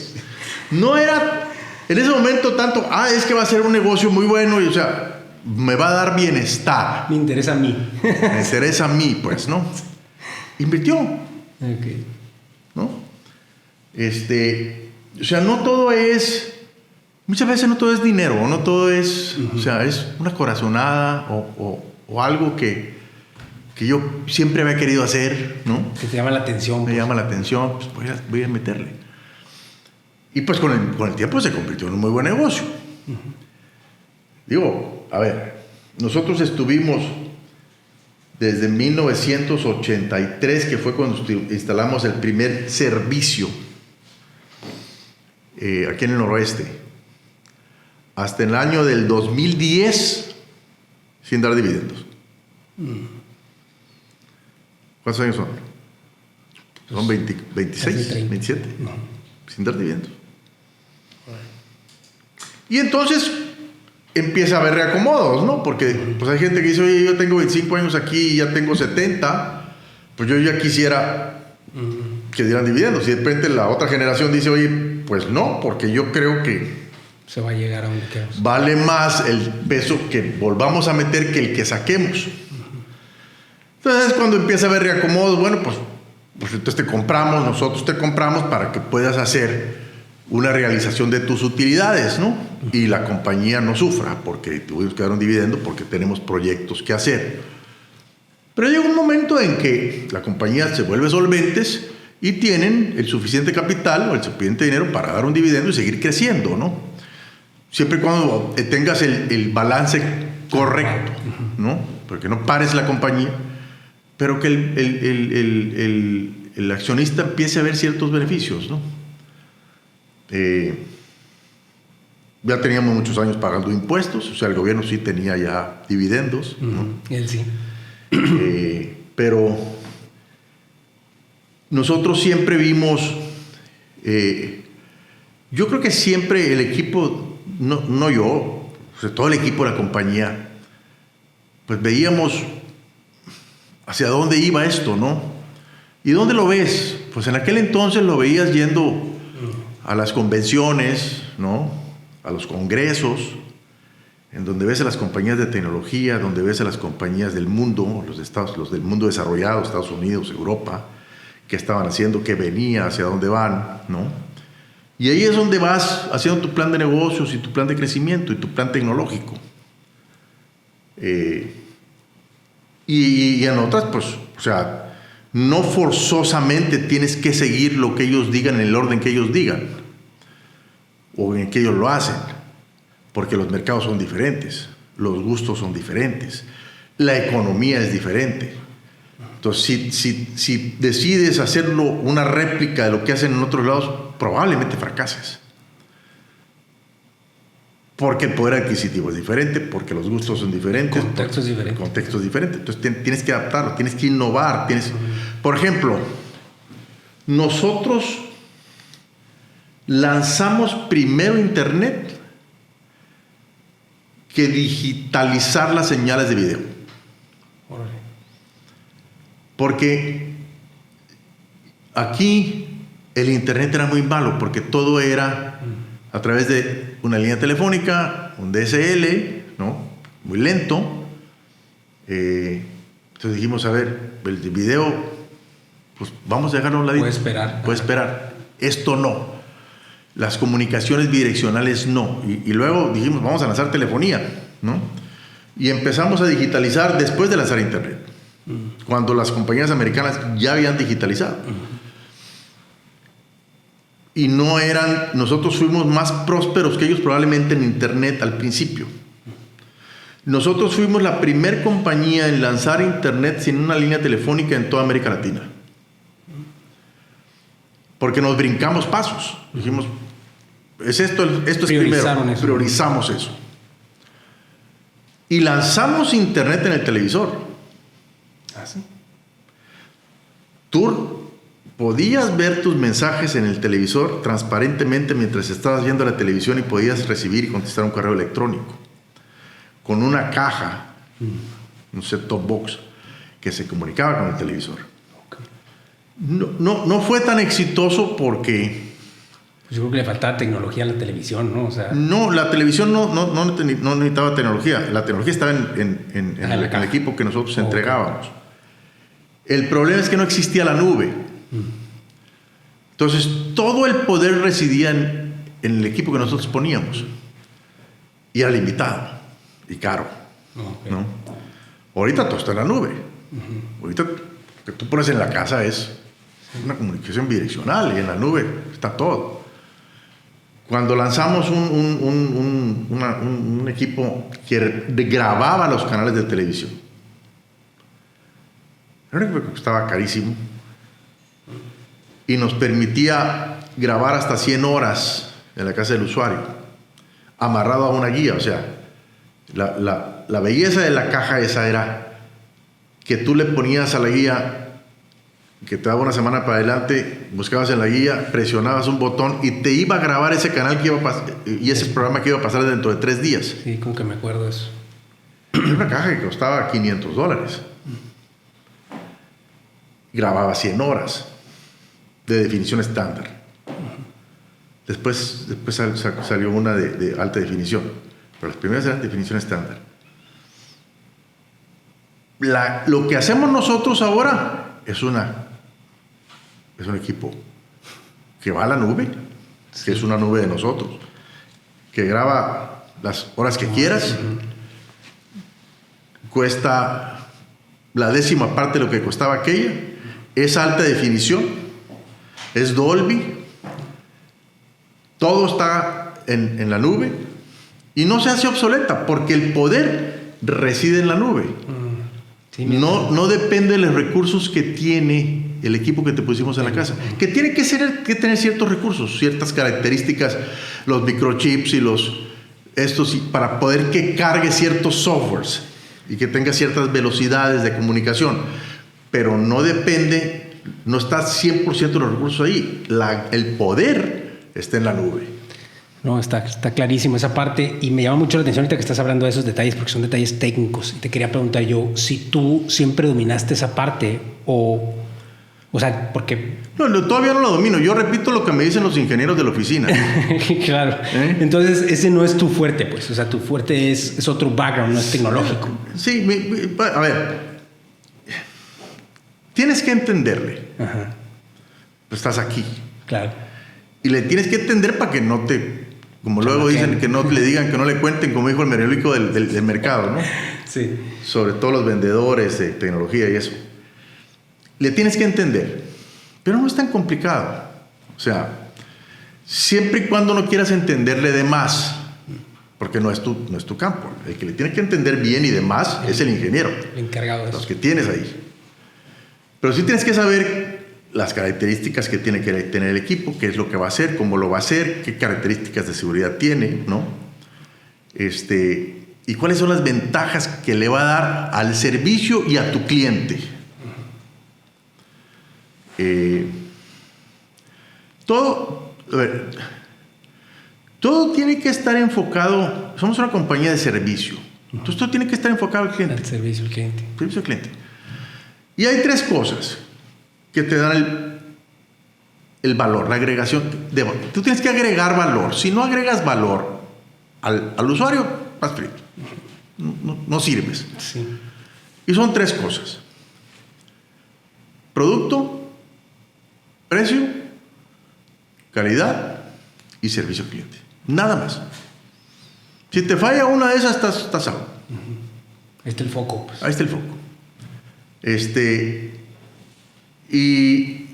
No era en ese momento tanto, es que va a ser un negocio muy bueno y, o sea, me va a dar bienestar. Me interesa a mí. Me interesa a mí, pues, ¿no? Invirtió. Okay. ¿No? O sea, no todo es... Muchas veces no todo es dinero, no todo es... O sea, es una corazonada o algo que yo siempre había querido hacer, ¿no? Que te llama la atención. Me llama la atención, pues voy a meterle. Y pues con el tiempo se convirtió en un muy buen negocio. Digo, a ver, nosotros estuvimos desde 1983, que fue cuando instalamos el primer servicio aquí en el noroeste, hasta el año del 2010 sin dar dividendos. ¿Cuántos años son? Son 26, 27, no. Sin dar dividendos. Y entonces empieza a haber reacomodos, ¿no? Porque pues hay gente que dice, oye, yo tengo 25 años aquí y ya tengo 70, pues yo ya quisiera que dieran dividendos. Y de repente la otra generación dice, oye, pues no, porque yo creo que se va a llegar a donde queremos. Vale más el peso que volvamos a meter que el que saquemos. Entonces cuando empieza a haber reacomodos, bueno, pues entonces nosotros te compramos para que puedas hacer una realización de tus utilidades, ¿no? Y la compañía no sufra porque tuvimos que dar un dividendo porque tenemos proyectos que hacer. Pero llega un momento en que la compañía se vuelve solventes y tienen el suficiente capital o el suficiente dinero para dar un dividendo y seguir creciendo, ¿no? Siempre y cuando tengas el balance correcto, ¿no? Porque no pares la compañía, pero que el accionista empiece a ver ciertos beneficios, ¿no? Ya teníamos muchos años pagando impuestos, o sea, el gobierno sí tenía ya dividendos, ¿no? Él sí. Pero nosotros siempre vimos, yo creo que siempre el equipo, no yo, o sea, todo el equipo de la compañía, pues veíamos hacia dónde iba esto, ¿no? ¿Y dónde lo ves? Pues en aquel entonces lo veías yendo a las convenciones, ¿no? A los congresos, en donde ves a las compañías de tecnología, donde ves a las compañías del mundo, los del mundo desarrollado, Estados Unidos, Europa, qué estaban haciendo, qué venía, hacia dónde van, ¿no? Y ahí es donde vas haciendo tu plan de negocios y tu plan de crecimiento y tu plan tecnológico. Y en otras, pues, o sea, no forzosamente tienes que seguir lo que ellos digan en el orden que ellos digan o en que ellos lo hacen, porque los mercados son diferentes, los gustos son diferentes, la economía es diferente. Entonces, si decides hacerlo una réplica de lo que hacen en otros lados, probablemente fracases. Porque el poder adquisitivo es diferente, porque los gustos son diferentes. Contextos diferentes. Contextos diferentes. Entonces tienes que adaptarlo, tienes que innovar. Por ejemplo, nosotros lanzamos primero Internet que digitalizar las señales de video. Órale. Porque aquí el Internet era muy malo, porque todo era a través de una línea telefónica, un DSL, ¿no? Muy lento. Entonces dijimos, a ver, el video, pues vamos a dejarlo a un ladito. Puede esperar. Esto no. Las comunicaciones bidireccionales no. Y luego dijimos, vamos a lanzar telefonía, ¿no? Y empezamos a digitalizar después de lanzar Internet. Cuando las compañías americanas ya habían digitalizado. y nosotros fuimos más prósperos que ellos probablemente en Internet al principio. Nosotros fuimos la primer compañía en lanzar Internet sin una línea telefónica en toda América Latina. Porque nos brincamos pasos. Dijimos, esto es primero. Priorizamos eso. Y lanzamos Internet en el televisor. ¿Ah, sí? Tú podías ver tus mensajes en el televisor transparentemente mientras estabas viendo la televisión y podías recibir y contestar un correo electrónico. Con una caja, un set-top box, que se comunicaba con el televisor. Okay. No fue tan exitoso porque... Pues yo creo que le faltaba tecnología a la televisión, ¿no? O sea, no, la televisión no necesitaba tecnología. La tecnología estaba en el equipo que nosotros entregábamos. El problema es que no existía la nube. Entonces, todo el poder residía en el equipo que nosotros poníamos. Y era limitado y caro. Okay. ¿No? Ahorita todo está en la nube. Ahorita lo que tú pones en la casa es una comunicación bidireccional y en la nube está todo. Cuando lanzamos un equipo que grababa los canales de televisión, era un equipo que costaba carísimo y nos permitía grabar hasta 100 horas en la casa del usuario, amarrado a una guía. O sea, la belleza de la caja esa era que tú le ponías a la guía, que te daba una semana para adelante, buscabas en la guía, presionabas un botón y te iba a grabar ese canal que iba a pasar, y ese programa que iba a pasar dentro de 3 días. Sí, como que me acuerdo de eso. Era una caja que costaba $500. Grababa 100 horas de definición estándar. Después salió una de alta definición, pero las primeras eran definición estándar. Lo que hacemos nosotros ahora es un equipo que va a la nube, que es una nube de nosotros, que graba las horas que quieras, cuesta la 10ª parte de lo que costaba aquella, es alta definición, es Dolby, todo está en la nube y no se hace obsoleta porque el poder reside en la nube. Sí, no depende de los recursos que tiene el equipo que te pusimos en la casa, que tiene que tener ciertos recursos, ciertas características, los microchips y para poder que cargue ciertos softwares y que tenga ciertas velocidades de comunicación, pero no depende, no está 100% de los recursos ahí. El poder está en la nube. No, está clarísimo esa parte y me llama mucho la atención ahorita que estás hablando de esos detalles porque son detalles técnicos. Y te quería preguntar yo si tú siempre dominaste esa parte o sea, porque... No, todavía no lo domino. Yo repito lo que me dicen los ingenieros de la oficina. Claro. Entonces, ese no es tu fuerte, pues. O sea, tu fuerte es otro background, no es tecnológico. Sí, a ver. Tienes que entenderle. Ajá. Estás aquí. Claro. Y le tienes que entender para que no te... Como luego dicen, que no le digan, que no le cuenten, como dijo el merólico del mercado, ¿no? Sí. Sobre todo los vendedores de tecnología y eso. Le tienes que entender. Pero no es tan complicado. O sea, siempre y cuando no quieras entenderle de más, porque no es tu campo. El que le tiene que entender bien y de más es el ingeniero. El encargado de eso. Los que tienes ahí. Pero sí tienes que saber las características que tiene que tener el equipo, qué es lo que va a hacer, cómo lo va a hacer, qué características de seguridad tiene, ¿no? Y cuáles son las ventajas que le va a dar al servicio y a tu cliente. Todo tiene que estar enfocado. Somos una compañía de servicio. Entonces todo tiene que estar enfocado al cliente. El servicio al cliente. Servicio al cliente. Y hay 3 cosas que te dan el valor, la agregación de valor. Tú tienes que agregar valor. Si no agregas valor al usuario, vas frito. No sirves. Sí. Y son 3 cosas: producto, precio, calidad y servicio al cliente. Nada más. Si te falla una de esas, estás out. Ahí está el foco. Pues. Ahí está el foco. Y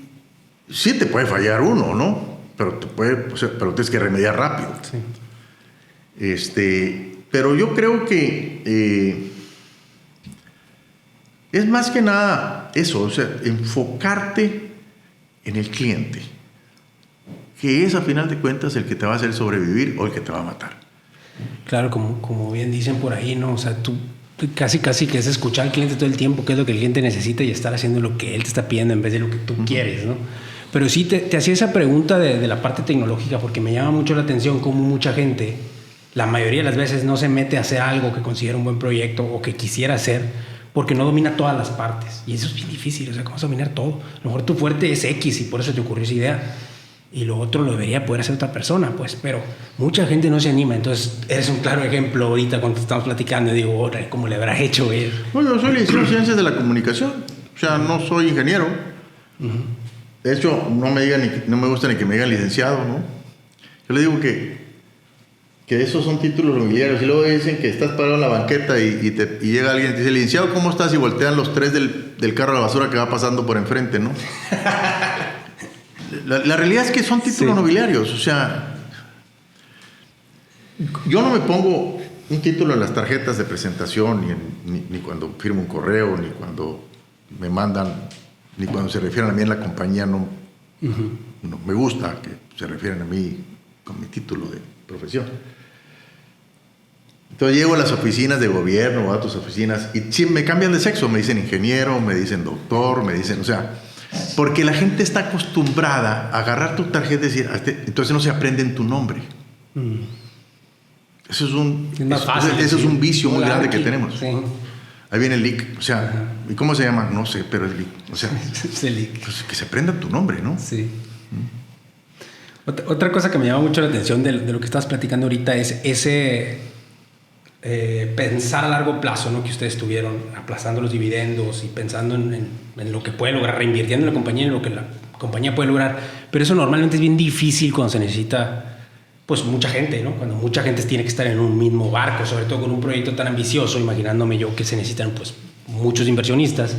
sí te puede fallar uno, ¿no? pero pero tienes que remediar rápido. Sí. Pero yo creo que es más que nada eso, o sea, enfocarte en el cliente, que es a final de cuentas el que te va a hacer sobrevivir o el que te va a matar. Claro, como bien dicen por ahí, ¿no? O sea, tú casi que es escuchar al cliente todo el tiempo, qué es lo que el cliente necesita y estar haciendo lo que él te está pidiendo en vez de lo que tú quieres, ¿no? Pero sí te hacía esa pregunta de la parte tecnológica porque me llama mucho la atención cómo mucha gente, la mayoría de las veces, no se mete a hacer algo que considera un buen proyecto o que quisiera hacer porque no domina todas las partes. Y eso es bien difícil, o sea, ¿cómo vas a dominar todo? A lo mejor tu fuerte es X y por eso te ocurrió esa idea. Y lo otro lo debería poder hacer otra persona, pues. Pero mucha gente no se anima. Entonces, eres un claro ejemplo ahorita cuando estamos platicando. Y digo, ¿cómo le habrás hecho él? Bueno, yo soy licenciado en Ciencias de la Comunicación. O sea, no soy ingeniero. De hecho, no me gusta ni que me digan licenciado, ¿no? Yo le digo que esos son títulos nobiliarios. Y luego dicen que estás parado en la banqueta y llega alguien y te dice, licenciado, ¿cómo estás? Y voltean los tres del carro de la basura que va pasando por enfrente, ¿no? La realidad es que son títulos nobiliarios. O sea, yo no me pongo un título en las tarjetas de presentación, ni cuando firmo un correo, ni cuando me mandan, ni cuando se refieren a mí en la compañía. No me gusta que se refieren a mí con mi título de profesión. Entonces llego a las oficinas de gobierno o a otras oficinas y sí, me cambian de sexo, me dicen ingeniero, me dicen doctor, me dicen, o sea, porque la gente está acostumbrada a agarrar tu tarjeta y decir, entonces no se aprende en tu nombre. Eso es un vicio muy grande que tenemos. Sí. Ahí viene el leak, o sea, ¿y cómo se llama? No sé, pero es leak. O sea, es el leak. Pues que se aprenda tu nombre, ¿no? Sí. Otra cosa que me llama mucho la atención de lo que estás platicando ahorita es ese pensar a largo plazo, ¿no? Que ustedes tuvieron aplazando los dividendos y pensando en lo que puede lograr, reinvirtiendo en la compañía, en lo que la compañía puede lograr. Pero eso normalmente es bien difícil cuando se necesita, pues, mucha gente, ¿no? Cuando mucha gente tiene que estar en un mismo barco, sobre todo con un proyecto tan ambicioso, imaginándome yo que se necesitan, pues, muchos inversionistas.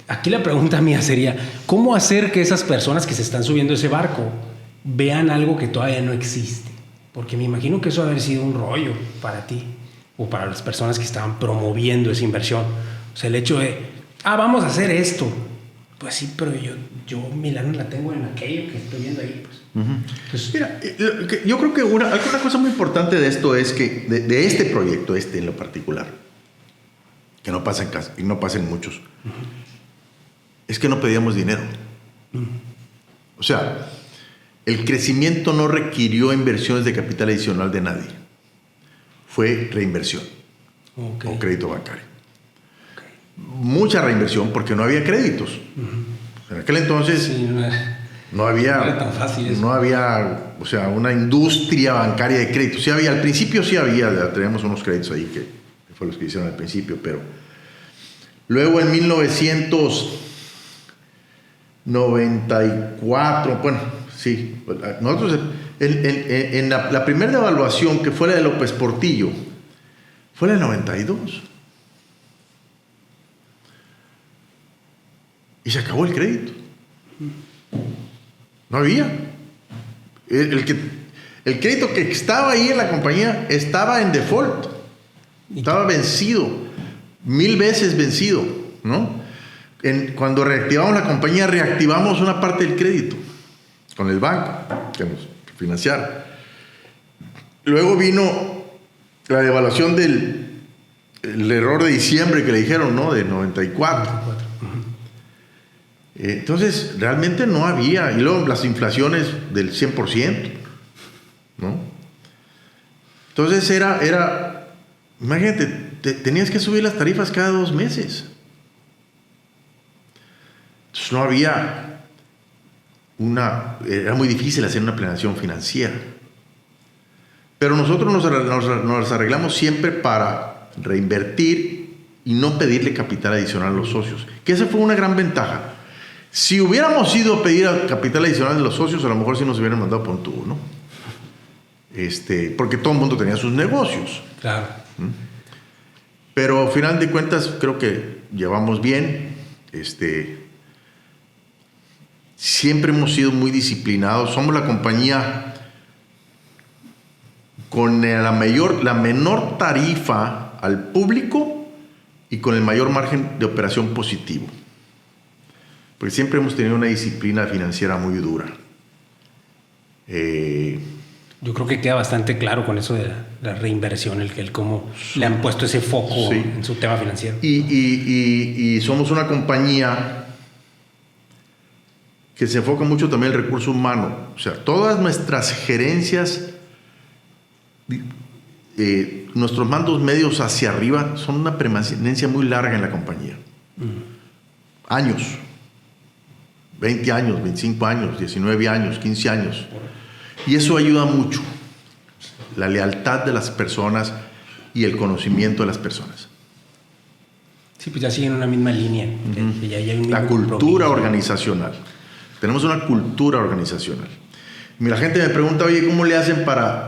Aquí la pregunta mía sería, ¿cómo hacer que esas personas que se están subiendo a ese barco vean algo que todavía no existe? Porque me imagino que eso debe haber sido un rollo para ti o para las personas que estaban promoviendo esa inversión. O sea, el hecho de, vamos a hacer esto. Pues sí, pero yo mi lana la tengo en aquello que estoy viendo ahí. Pues. Entonces, mira, yo creo que una cosa muy importante de esto es que, de este proyecto, en lo particular, que no pasa en casa y no pasa en muchos, es que no pedíamos dinero. O sea, el crecimiento no requirió inversiones de capital adicional de nadie. Fue reinversión o crédito bancario. Mucha reinversión porque no había créditos. En aquel entonces no era tan fácil eso. No había, o sea, una industria bancaria de créditos. Sí había, al principio sí había, teníamos unos créditos ahí que fue los que hicieron al principio, pero luego en 1994, bueno, sí, nosotros en la primera devaluación que fue la de López Portillo, fue la del 92. Y se acabó el crédito. No había. El crédito que estaba ahí en la compañía estaba en default. Estaba vencido. 1000 veces vencido, ¿no? Cuando reactivamos la compañía, reactivamos una parte del crédito con el banco que nos financiara. Luego vino la devaluación del error de diciembre que le dijeron, ¿no? De 94. Entonces, realmente no había. Y luego las inflaciones del 100%, ¿no? Entonces imagínate, tenías que subir las tarifas cada 2 meses. Entonces no había era muy difícil hacer una planeación financiera. Pero nosotros nos arreglamos siempre para reinvertir y no pedirle capital adicional a los socios. Que esa fue una gran ventaja. Si hubiéramos ido a pedir capital adicional de los socios, a lo mejor sí nos hubieran mandado por un tubo, ¿no? Porque todo el mundo tenía sus negocios. Claro. Pero al final de cuentas creo que llevamos bien. Siempre hemos sido muy disciplinados. Somos la compañía con la menor tarifa al público y con el mayor margen de operación positivo. Porque siempre hemos tenido una disciplina financiera muy dura. Yo creo que queda bastante claro con eso de la reinversión, el cómo le han puesto ese foco en su tema financiero. Y somos una compañía que se enfoca mucho también en el recurso humano. O sea, todas nuestras gerencias, nuestros mandos medios hacia arriba son una permanencia muy larga en la compañía. Años. 20 años, 25 años, 19 años, 15 años. Y eso ayuda mucho. La lealtad de las personas y el conocimiento de las personas. Sí, pues ya siguen una misma línea. Ya hay un la cultura organizacional. Tenemos una cultura organizacional. Y la gente me pregunta, oye, ¿cómo le hacen para...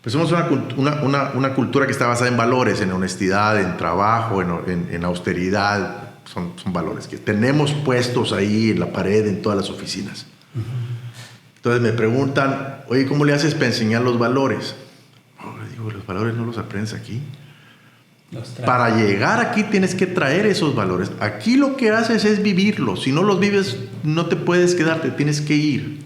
Pues somos una cultura que está basada en valores, en honestidad, en trabajo, en austeridad. Son valores que tenemos puestos ahí en la pared, en todas las oficinas. Entonces me preguntan, oye, ¿cómo le haces para enseñar los valores? Digo, los valores no los aprendes aquí. Para llegar aquí tienes que traer esos valores. Aquí lo que haces es vivirlos. Si no los vives, no te puedes quedar, te tienes que ir.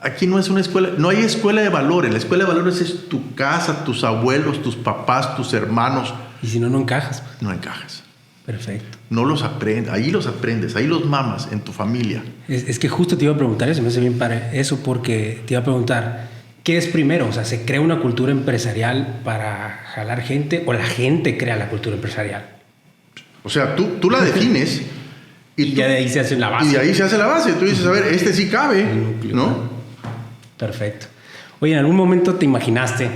Aquí no es una escuela, no hay escuela de valores. La escuela de valores es tu casa, tus abuelos, tus papás, tus hermanos. Y si no, no encajas. Pues. No encajas. Perfecto. No los aprendes, ahí los aprendes, ahí los mamas en tu familia. Es que justo te iba a preguntar eso, me hace bien para eso, porque te iba a preguntar, ¿qué es primero? O sea, ¿se crea una cultura empresarial para jalar gente o la gente crea la cultura empresarial? O sea, tú la defines y ya de ahí se hace la base. Y de ahí se hace la base. Tú dices, a ver, este sí cabe, ¿no? Perfecto. Oye, ¿en algún momento te imaginaste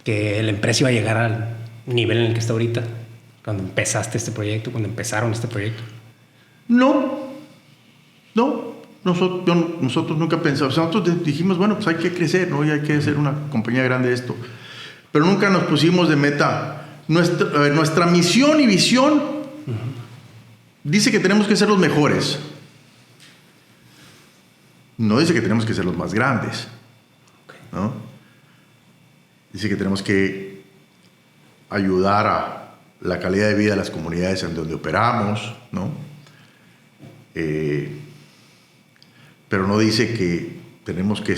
que la empresa iba a llegar al nivel en el que está ahorita? Cuando empezaste este proyecto, cuando empezaron este proyecto. No. Nosotros nunca pensamos. Nosotros dijimos, bueno, pues hay que crecer, ¿no? Y hay que hacer una compañía grande de esto. Pero nunca nos pusimos de meta. Nuestra misión y visión dice que tenemos que ser los mejores. No dice que tenemos que ser los más grandes. ¿No? Dice que tenemos que ayudar a la calidad de vida de las comunidades en donde operamos, ¿no? Pero no dice que tenemos que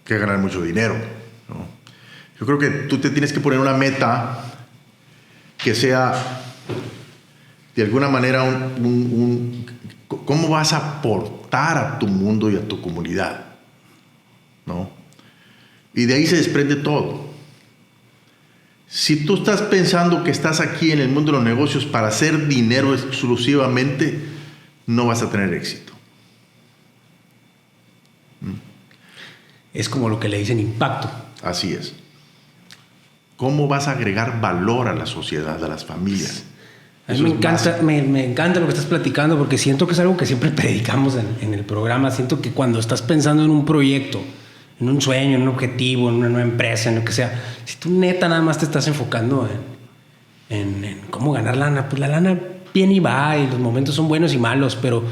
ganar mucho dinero, ¿no? Yo creo que tú te tienes que poner una meta que sea de alguna manera cómo vas a aportar a tu mundo y a tu comunidad, ¿no? Y de ahí se desprende todo. Si tú estás pensando que estás aquí en el mundo de los negocios para hacer dinero exclusivamente, no vas a tener éxito. Es como lo que le dicen impacto. Así es. ¿Cómo vas a agregar valor a la sociedad, a las familias? A mí me encanta lo que estás platicando porque siento que es algo que siempre predicamos en el programa. Siento que cuando estás pensando en un proyecto, en un sueño, en un objetivo, en una nueva empresa, en lo que sea, si tú neta nada más te estás enfocando en cómo ganar lana, pues la lana viene y va y los momentos son buenos y malos, pero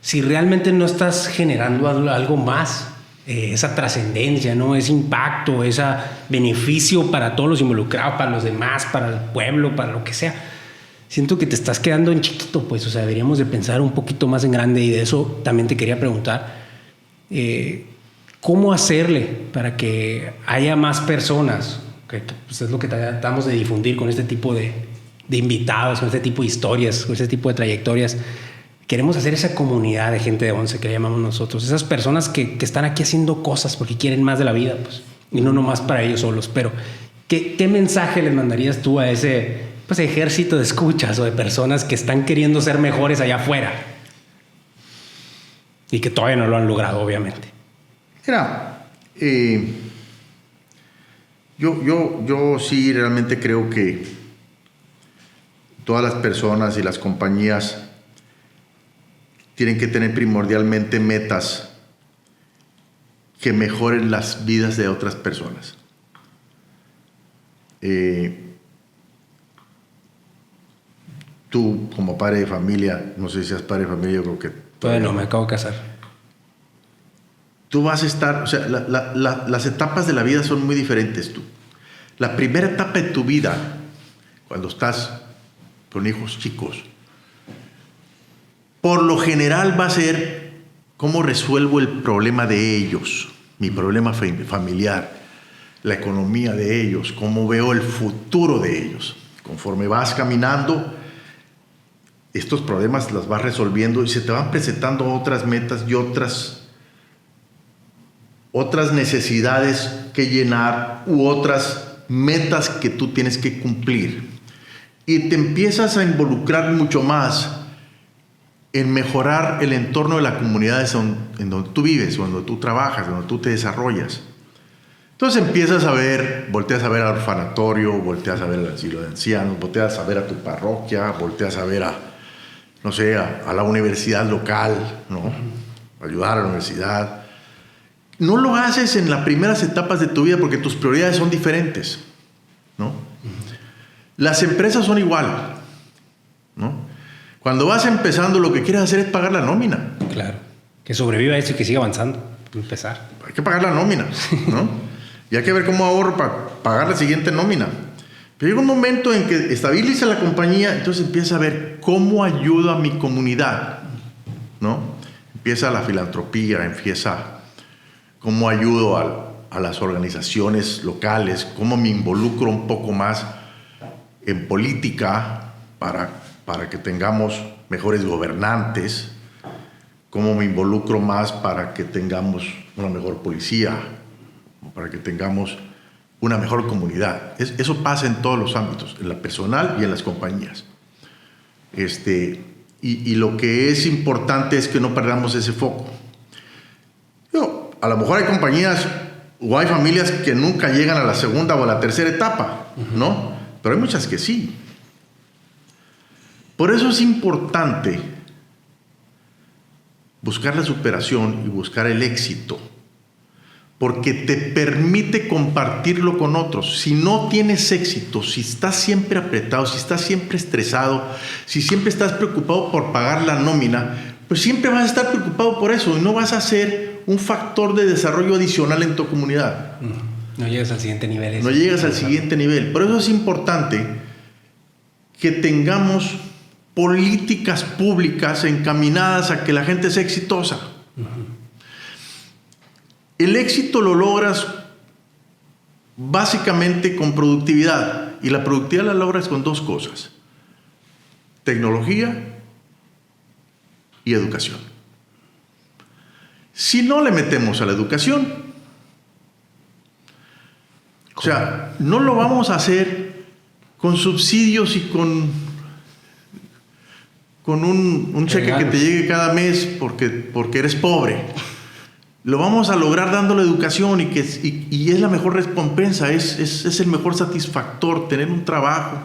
si realmente no estás generando algo más, esa trascendencia, ¿no? Ese impacto, ese beneficio para todos los involucrados, para los demás, para el pueblo, para lo que sea, siento que te estás quedando en chiquito, pues, o sea, deberíamos de pensar un poquito más en grande y de eso también te quería preguntar. ¿Cómo hacerle para que haya más personas? Que pues es lo que tratamos de difundir con este tipo de invitados, con este tipo de historias, con este tipo de trayectorias. Queremos hacer esa comunidad de gente de once que le llamamos nosotros. Esas personas que están aquí haciendo cosas porque quieren más de la vida, pues, y no nomás para ellos solos. Pero, ¿qué mensaje les mandarías tú a ese ejército de escuchas o de personas que están queriendo ser mejores allá afuera y que todavía no lo han logrado, obviamente? Mira, yo sí realmente creo que todas las personas y las compañías tienen que tener primordialmente metas que mejoren las vidas de otras personas. tú como padre de familia, no sé si seas padre de familia, yo creo que... Bueno, me acabo de casar. Tú vas a estar, o sea, las etapas de la vida son muy diferentes tú. La primera etapa de tu vida, cuando estás con hijos chicos, por lo general va a ser cómo resuelvo el problema de ellos, mi problema familiar, la economía de ellos, cómo veo el futuro de ellos. Conforme vas caminando, estos problemas las vas resolviendo y se te van presentando otras metas y otras necesidades que llenar u otras metas que tú tienes que cumplir. Y te empiezas a involucrar mucho más en mejorar el entorno de la comunidad en donde tú vives, donde tú trabajas, donde tú te desarrollas. Entonces empiezas a ver, volteas a ver al orfanatorio, volteas a ver al asilo de ancianos, volteas a ver a tu parroquia, volteas a ver a la universidad local, ¿no? Ayudar a la universidad. No lo haces en las primeras etapas de tu vida porque tus prioridades son diferentes, ¿no? Las empresas son igual, ¿no? Cuando vas empezando, lo que quieres hacer es pagar la nómina. Claro. Que sobreviva eso y que siga avanzando. Empezar. Hay que pagar la nómina, ¿no? Y hay que ver cómo ahorro para pagar la siguiente nómina. Pero llega un momento en que estabiliza la compañía, entonces empieza a ver cómo ayudo a mi comunidad, ¿no? Empieza la filantropía, empieza cómo ayudo a las organizaciones locales, cómo me involucro un poco más en política para que tengamos mejores gobernantes, cómo me involucro más para que tengamos una mejor policía, para que tengamos una mejor comunidad. Eso pasa en todos los ámbitos, en la personal y en las compañías. Y lo que es importante es que no perdamos ese foco. A lo mejor hay compañías o hay familias que nunca llegan a la segunda o a la tercera etapa, ¿no? Pero hay muchas que sí. Por eso es importante buscar la superación y buscar el éxito, porque te permite compartirlo con otros. Si no tienes éxito, si estás siempre apretado, si estás siempre estresado, si siempre estás preocupado por pagar la nómina, pues siempre vas a estar preocupado por eso y no vas a ser un factor de desarrollo adicional en tu comunidad. No llegas al siguiente nivel. No llegas al siguiente nivel. Por eso es importante que tengamos políticas públicas encaminadas a que la gente sea exitosa. El éxito lo logras básicamente con productividad, y la productividad la logras con dos cosas: tecnología y educación. Si no le metemos a la educación, o sea, no lo vamos a hacer con subsidios y con un cheque que te llegue cada mes porque eres pobre. Lo vamos a lograr dando la educación y es la mejor recompensa, es el mejor satisfactor, tener un trabajo,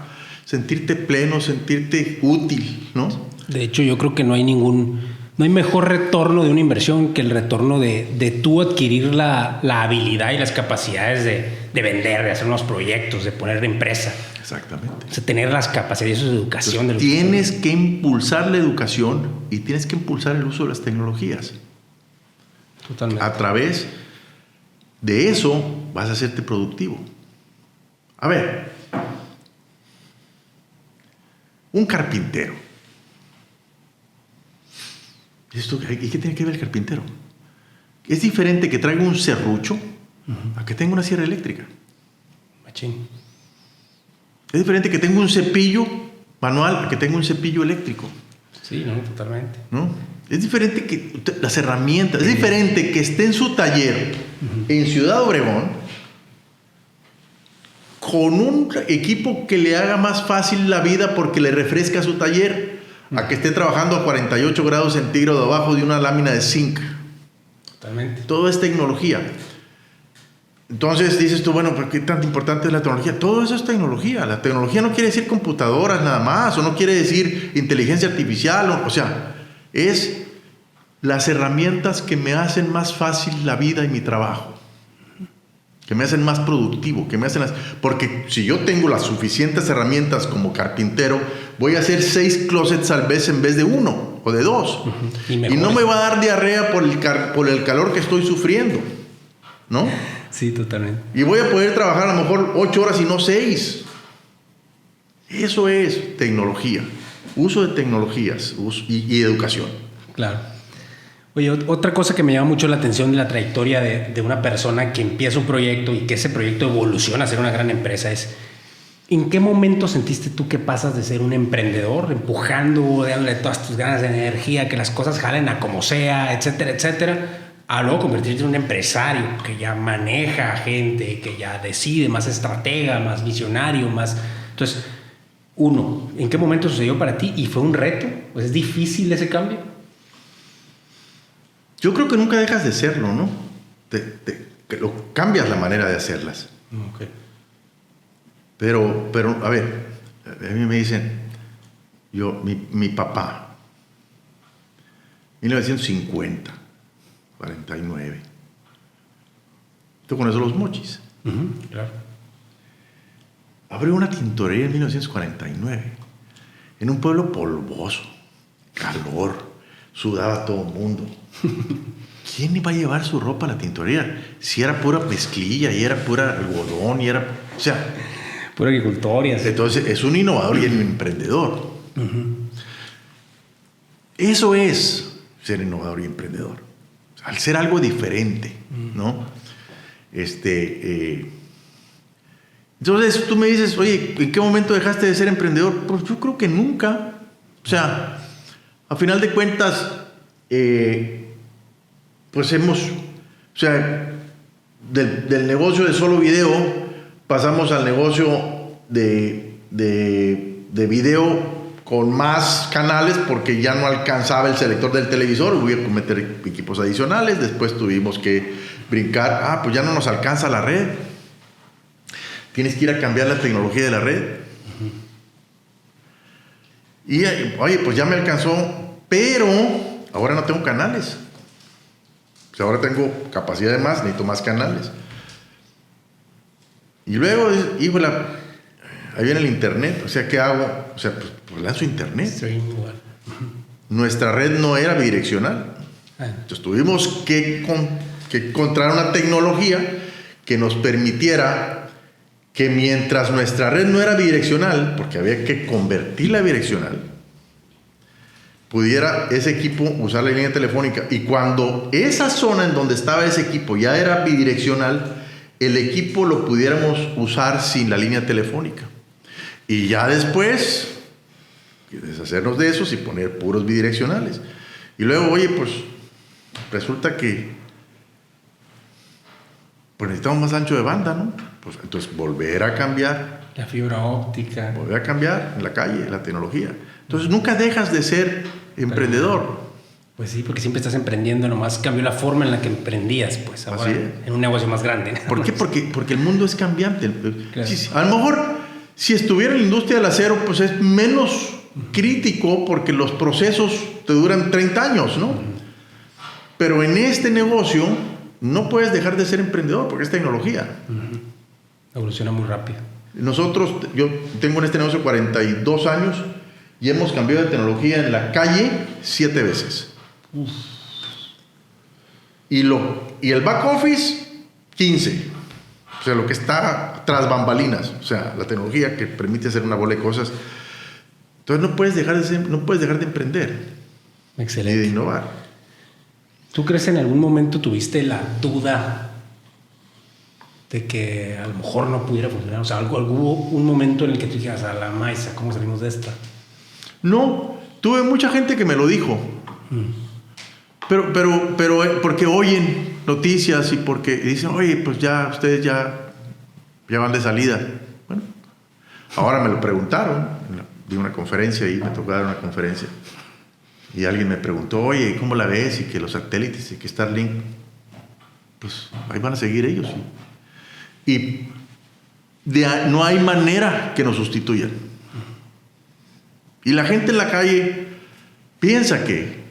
sentirte pleno, sentirte útil, ¿no? De hecho, yo creo que no hay mejor retorno de una inversión que el retorno de tú adquirir la habilidad y las capacidades de vender, de hacer unos proyectos, de poner empresa. Exactamente. O sea, tener las capacidades, eso es educación. Entonces, tienes que impulsar la educación y tienes que impulsar el uso de las tecnologías. Totalmente. A través de eso vas a hacerte productivo. A ver, un carpintero. ¿Y qué tiene que ver el carpintero? Es diferente que traiga un serrucho a que tenga una sierra eléctrica. Machín. Es diferente que tenga un cepillo manual a que tenga un cepillo eléctrico. Sí, no, totalmente. ¿No? Es diferente que las herramientas, es diferente que esté en su taller en Ciudad Obregón con un equipo que le haga más fácil la vida porque le refresca su taller, a que esté trabajando a 48 grados centígrados abajo de una lámina de zinc. Totalmente. Todo es tecnología. Entonces dices tú, bueno, ¿por qué tan importante es la tecnología? Todo eso es tecnología. La tecnología no quiere decir computadoras nada más, o no quiere decir inteligencia artificial, o sea, es las herramientas que me hacen más fácil la vida y mi trabajo. que me hacen más productivo, porque si yo tengo las suficientes herramientas como carpintero, voy a hacer 6 closets al vez en vez de 1 o de 2. Y no me va a dar diarrea por el calor que estoy sufriendo, ¿no? Sí, totalmente. Y voy a poder trabajar a lo mejor 8 horas y no 6. Eso es tecnología, uso de tecnologías y educación. Claro. Oye, otra cosa que me llama mucho la atención de la trayectoria de una persona que empieza un proyecto y que ese proyecto evoluciona a ser una gran empresa es, ¿en qué momento sentiste tú que pasas de ser un emprendedor, empujando, dándole todas tus ganas de energía, que las cosas jalen a como sea, etcétera, etcétera, a luego convertirte en un empresario que ya maneja gente, que ya decide, más estratega, más visionario, más... Entonces, uno, ¿en qué momento sucedió para ti? ¿Y fue un reto? ¿Es difícil ese cambio? Yo creo que nunca dejas de serlo, ¿no? Cambias la manera de hacerlas. Okay. Pero, a ver, a mí me dicen, mi papá, 1950, 49. ¿Tú conoces los Mochis? Claro. Abrió una tintorería en 1949, en un pueblo polvoso, calor, sudaba todo el mundo. ¿Quién iba a llevar su ropa a la tintorería? Si era pura mezclilla y era pura algodón y era... O sea... Pura agricultoria. Sí. Entonces es un innovador y un emprendedor. Eso es ser innovador y emprendedor. Al ser algo diferente, ¿no? Entonces tú me dices, oye, ¿en qué momento dejaste de ser emprendedor? Pues yo creo que nunca. O sea, a final de cuentas... pues o sea, del negocio de solo video pasamos al negocio de video con más canales porque ya no alcanzaba el selector del televisor, hubo que meter equipos adicionales, después tuvimos que brincar, pues ya no nos alcanza la red, tienes que ir a cambiar la tecnología de la red. Y oye, pues ya me alcanzó, pero ahora no tengo canales. O sea, ahora tengo capacidad de más, necesito más canales. Y luego, híjole, ahí viene el internet. O sea, ¿qué hago? O sea, pues lanzo internet. Nuestra red no era bidireccional. Entonces tuvimos que encontrar una tecnología que nos permitiera que mientras nuestra red no era bidireccional, porque había que convertirla a bidireccional, pudiera ese equipo usar la línea telefónica. Y cuando esa zona en donde estaba ese equipo ya era bidireccional, el equipo lo pudiéramos usar sin la línea telefónica. Y ya después, deshacernos de esos y poner puros bidireccionales. Y luego, oye, pues resulta que pues necesitamos más ancho de banda, ¿no? Pues entonces volver a cambiar. La fibra óptica. Volver a cambiar en la calle, la tecnología. Entonces nunca dejas de ser emprendedor. Pues sí, porque siempre estás emprendiendo, nomás cambió la forma en la que emprendías, pues ahora en un negocio más grande. ¿Por qué? Porque el mundo es cambiante. Claro. A lo mejor, si estuviera en la industria del acero, pues es menos crítico porque los procesos te duran 30 años, ¿no? Pero en este negocio no puedes dejar de ser emprendedor porque es tecnología. Evoluciona muy rápido. Yo tengo en este negocio 42 años y hemos cambiado de tecnología en la calle 7 veces. Y el back office 15. O sea, lo que está tras bambalinas, o sea, la tecnología que permite hacer una bola de cosas. Entonces no puedes dejar de emprender. Excelente. Y de innovar. ¿Tú crees en algún momento tuviste la duda de que a lo mejor no pudiera funcionar? O sea, hubo un momento en el que tú dijeras, a la maíza, ¿cómo salimos de esta? No, tuve mucha gente que me lo dijo. Pero porque oyen noticias y porque dicen, oye, pues ya ustedes ya van de salida. Bueno, ahora me lo preguntaron, di una conferencia y me tocó dar una conferencia. Y alguien me preguntó, oye, ¿cómo la ves? Y que los satélites y que Starlink, pues ahí van a seguir ellos. Y no hay manera que nos sustituyan. Y la gente en la calle piensa que,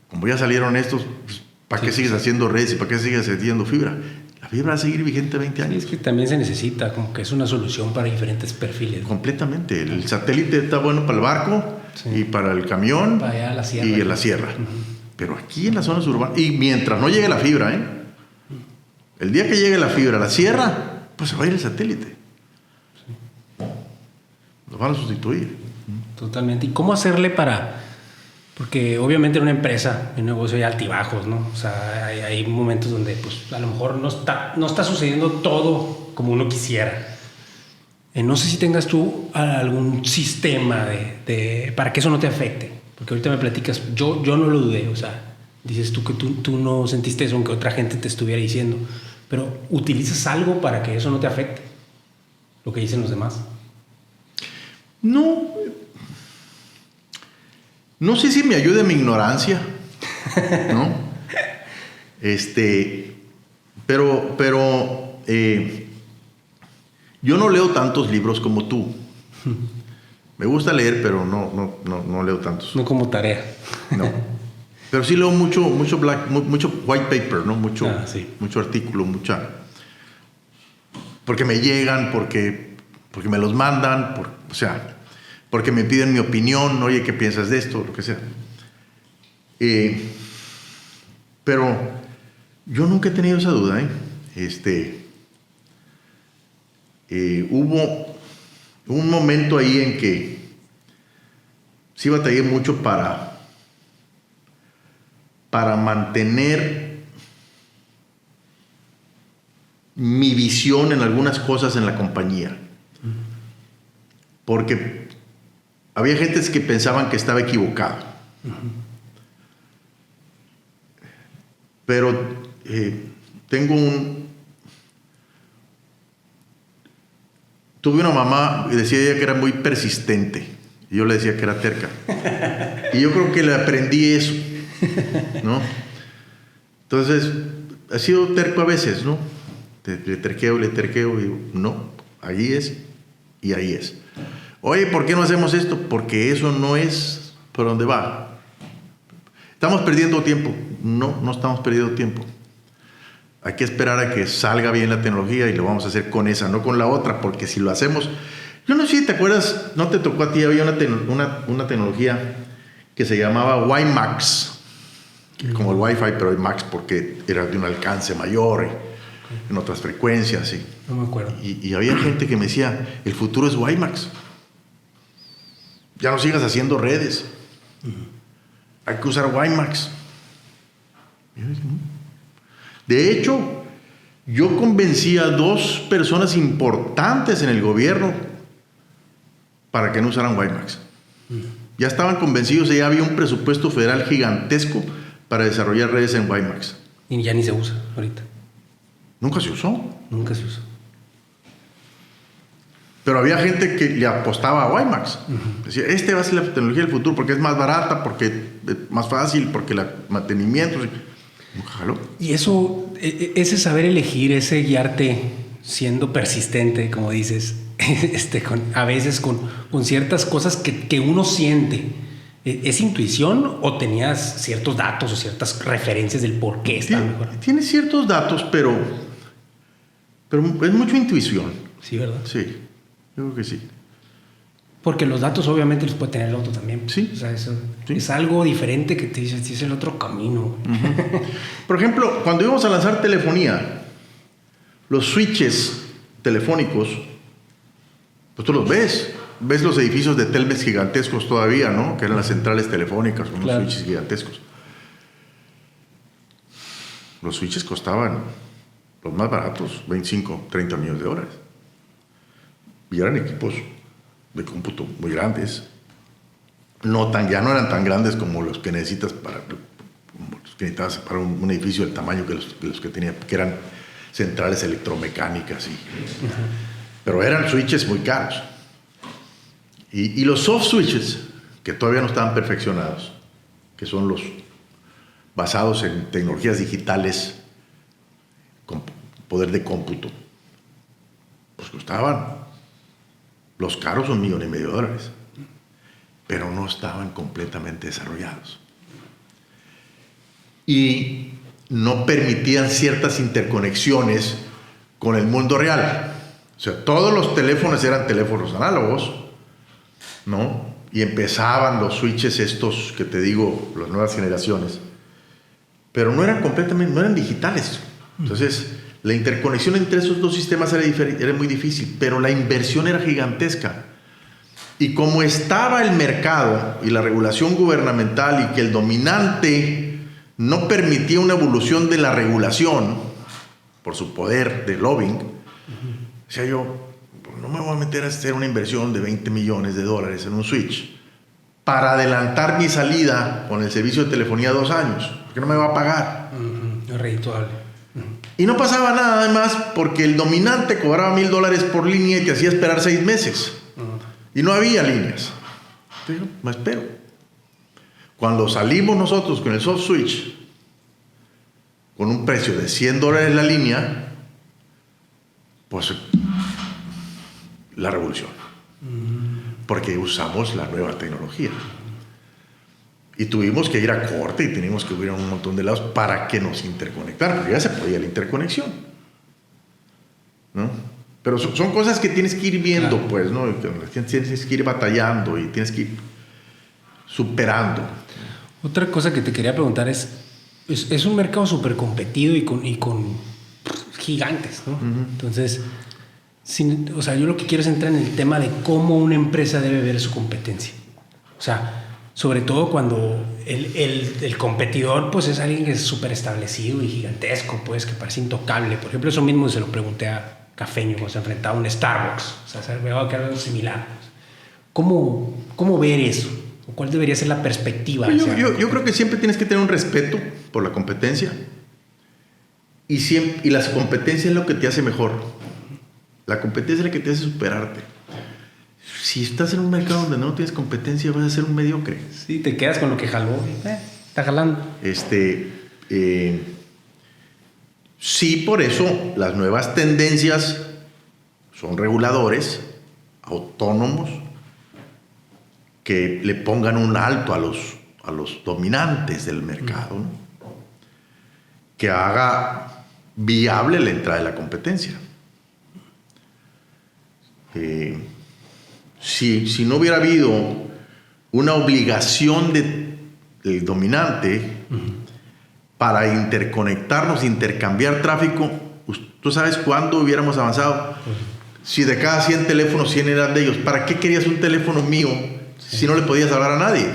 como ya salieron estos, pues, ¿para qué sigues haciendo redes y para qué sigues haciendo fibra? La fibra va a seguir vigente 20 Sí, años. es que también se necesita, como que es una solución para diferentes perfiles. Completamente. El satélite está bueno para el barco y para el camión Para allá a la sierra. y en la sierra. Pero aquí en las zonas urbanas, y mientras no llegue la fibra, el día que llegue la fibra a la sierra, pues se va a ir el satélite. Lo van a sustituir. Totalmente. ¿Y cómo hacerle para...? Porque obviamente en una empresa, en un negocio hay altibajos, ¿no? O sea, hay momentos donde pues a lo mejor no está sucediendo todo como uno quisiera. No sé si tengas tú algún sistema para que eso no te afecte. Porque ahorita me platicas, yo no lo dudé, o sea, dices tú que tú no sentiste eso aunque otra gente te estuviera diciendo. Pero ¿utilizas algo para que eso no te afecte? Lo que dicen los demás. No sé si me ayude mi ignorancia, ¿no? Pero yo no leo tantos libros como tú. Me gusta leer, pero no leo tantos. No como tarea. No. Pero sí leo mucho white paper, ¿no? Mucho artículo, porque me llegan, porque me los mandan, porque me piden mi opinión, oye, ¿qué piensas de esto? Lo que sea. Pero yo nunca he tenido esa duda, hubo un momento ahí en que sí batallé mucho para mantener mi visión en algunas cosas en la compañía. Porque había gentes que pensaban que estaba equivocado. Pero tuve una mamá y decía ella que era muy persistente. Y yo le decía que era terca. Y yo creo que le aprendí eso, ¿no? Entonces, ha sido terco a veces, ¿no? Le terqueo y digo, no, ahí es y ahí es. Oye, ¿por qué no hacemos esto? Porque eso no es por donde va. ¿Estamos perdiendo tiempo? No estamos perdiendo tiempo. Hay que esperar a que salga bien la tecnología y lo vamos a hacer con esa, no con la otra, porque si lo hacemos... Yo no sé si te acuerdas, no te tocó a ti, había una tecnología que se llamaba WiMAX, como el Wi-Fi, pero el Max porque era de un alcance mayor, en otras frecuencias. ¿Sí? No me acuerdo. Y había gente que me decía, el futuro es WiMAX. Ya no sigas haciendo redes. Hay que usar WiMAX. De hecho, yo convencí a 2 personas importantes en el gobierno para que no usaran WiMAX. Ya estaban convencidos y ya había un presupuesto federal gigantesco para desarrollar redes en WiMAX. Y ya ni se usa ahorita. Nunca se usó. Nunca se usó. Pero había gente que le apostaba a WiMAX. Decía, va a ser la tecnología del futuro porque es más barata, porque es más fácil, porque el mantenimiento... Nunca jaló. Y eso, ese saber elegir, ese guiarte siendo persistente, como dices, a veces con ciertas cosas que uno siente, ¿es intuición o tenías ciertos datos o ciertas referencias del por qué está mejor? Tiene ciertos datos, pero es mucha intuición. Sí, ¿verdad? Sí, yo creo que sí. Porque los datos obviamente los puede tener el otro también. Sí. O sea, eso sí. Es algo diferente que te dice, es el otro camino. Por ejemplo, cuando íbamos a lanzar telefonía, los switches telefónicos, pues tú los ves. Ves los edificios de Telmex gigantescos todavía, ¿no? Que eran las centrales telefónicas, con los switches gigantescos. Los switches costaban, los más baratos, 25, 30 millones de dólares. Y eran equipos de cómputo muy grandes. Ya no eran tan grandes como los que necesitas para un edificio del tamaño que los que tenía, que eran centrales electromecánicas. Pero eran switches muy caros. Y los soft switches, que todavía no estaban perfeccionados, que son los basados en tecnologías digitales con poder de cómputo, pues costaban, los caros, $1,5 millones, pero no estaban completamente desarrollados. Y no permitían ciertas interconexiones con el mundo real. O sea, todos los teléfonos eran teléfonos análogos, ¿no? Y empezaban los switches estos que te digo, las nuevas generaciones, pero no eran digitales. Entonces, la interconexión entre esos dos sistemas era muy difícil, pero la inversión era gigantesca. Y como estaba el mercado y la regulación gubernamental y que el dominante no permitía una evolución de la regulación por su poder de lobbying, decía yo, no me voy a meter a hacer una inversión de $20 millones en un switch para adelantar mi salida con el servicio de telefonía 2 años, porque no me va a pagar. Es redituable. Y no pasaba nada además porque el dominante cobraba $1,000 por línea y te hacía esperar 6 meses. Y no había líneas. Entonces, me espero. Cuando salimos nosotros con el soft switch, con un precio de $100 la línea, pues la revolución. Porque usamos la nueva tecnología. Y tuvimos que ir a corte y teníamos que ir a un montón de lados para que nos interconectaran, porque ya se podía la interconexión, ¿no? Pero son cosas que tienes que ir viendo, claro. Pues, ¿no? Tienes que ir batallando y tienes que ir superando. Otra cosa que te quería preguntar es un mercado súper competido y con gigantes, ¿no? Entonces, o sea, yo lo que quiero es entrar en el tema de cómo una empresa debe ver su competencia. O sea, sobre todo cuando el competidor pues es alguien que es súper establecido y gigantesco, pues que parece intocable. Por ejemplo, eso mismo se lo pregunté a Cafeño cuando se enfrentaba a un Starbucks. O sea, se me va a quedar algo similar. ¿Cómo ver eso? ¿Cuál debería ser la perspectiva? Yo creo que siempre tienes que tener un respeto por la competencia y la competencia es lo que te hace mejor. La competencia es la que te hace superarte. Si estás en un mercado donde no tienes competencia, vas a ser un mediocre. Sí, te quedas con lo que jaló. Está jalando. Sí, por eso las nuevas tendencias son reguladores autónomos que le pongan un alto a los dominantes del mercado, ¿no? Que haga viable la entrada de la competencia. Si no hubiera habido una obligación del dominante para interconectarnos, intercambiar tráfico, ¿tú sabes cuándo hubiéramos avanzado? Si de cada 100 teléfonos, 100 eran de ellos, ¿para qué querías un teléfono mío si no le podías hablar a nadie?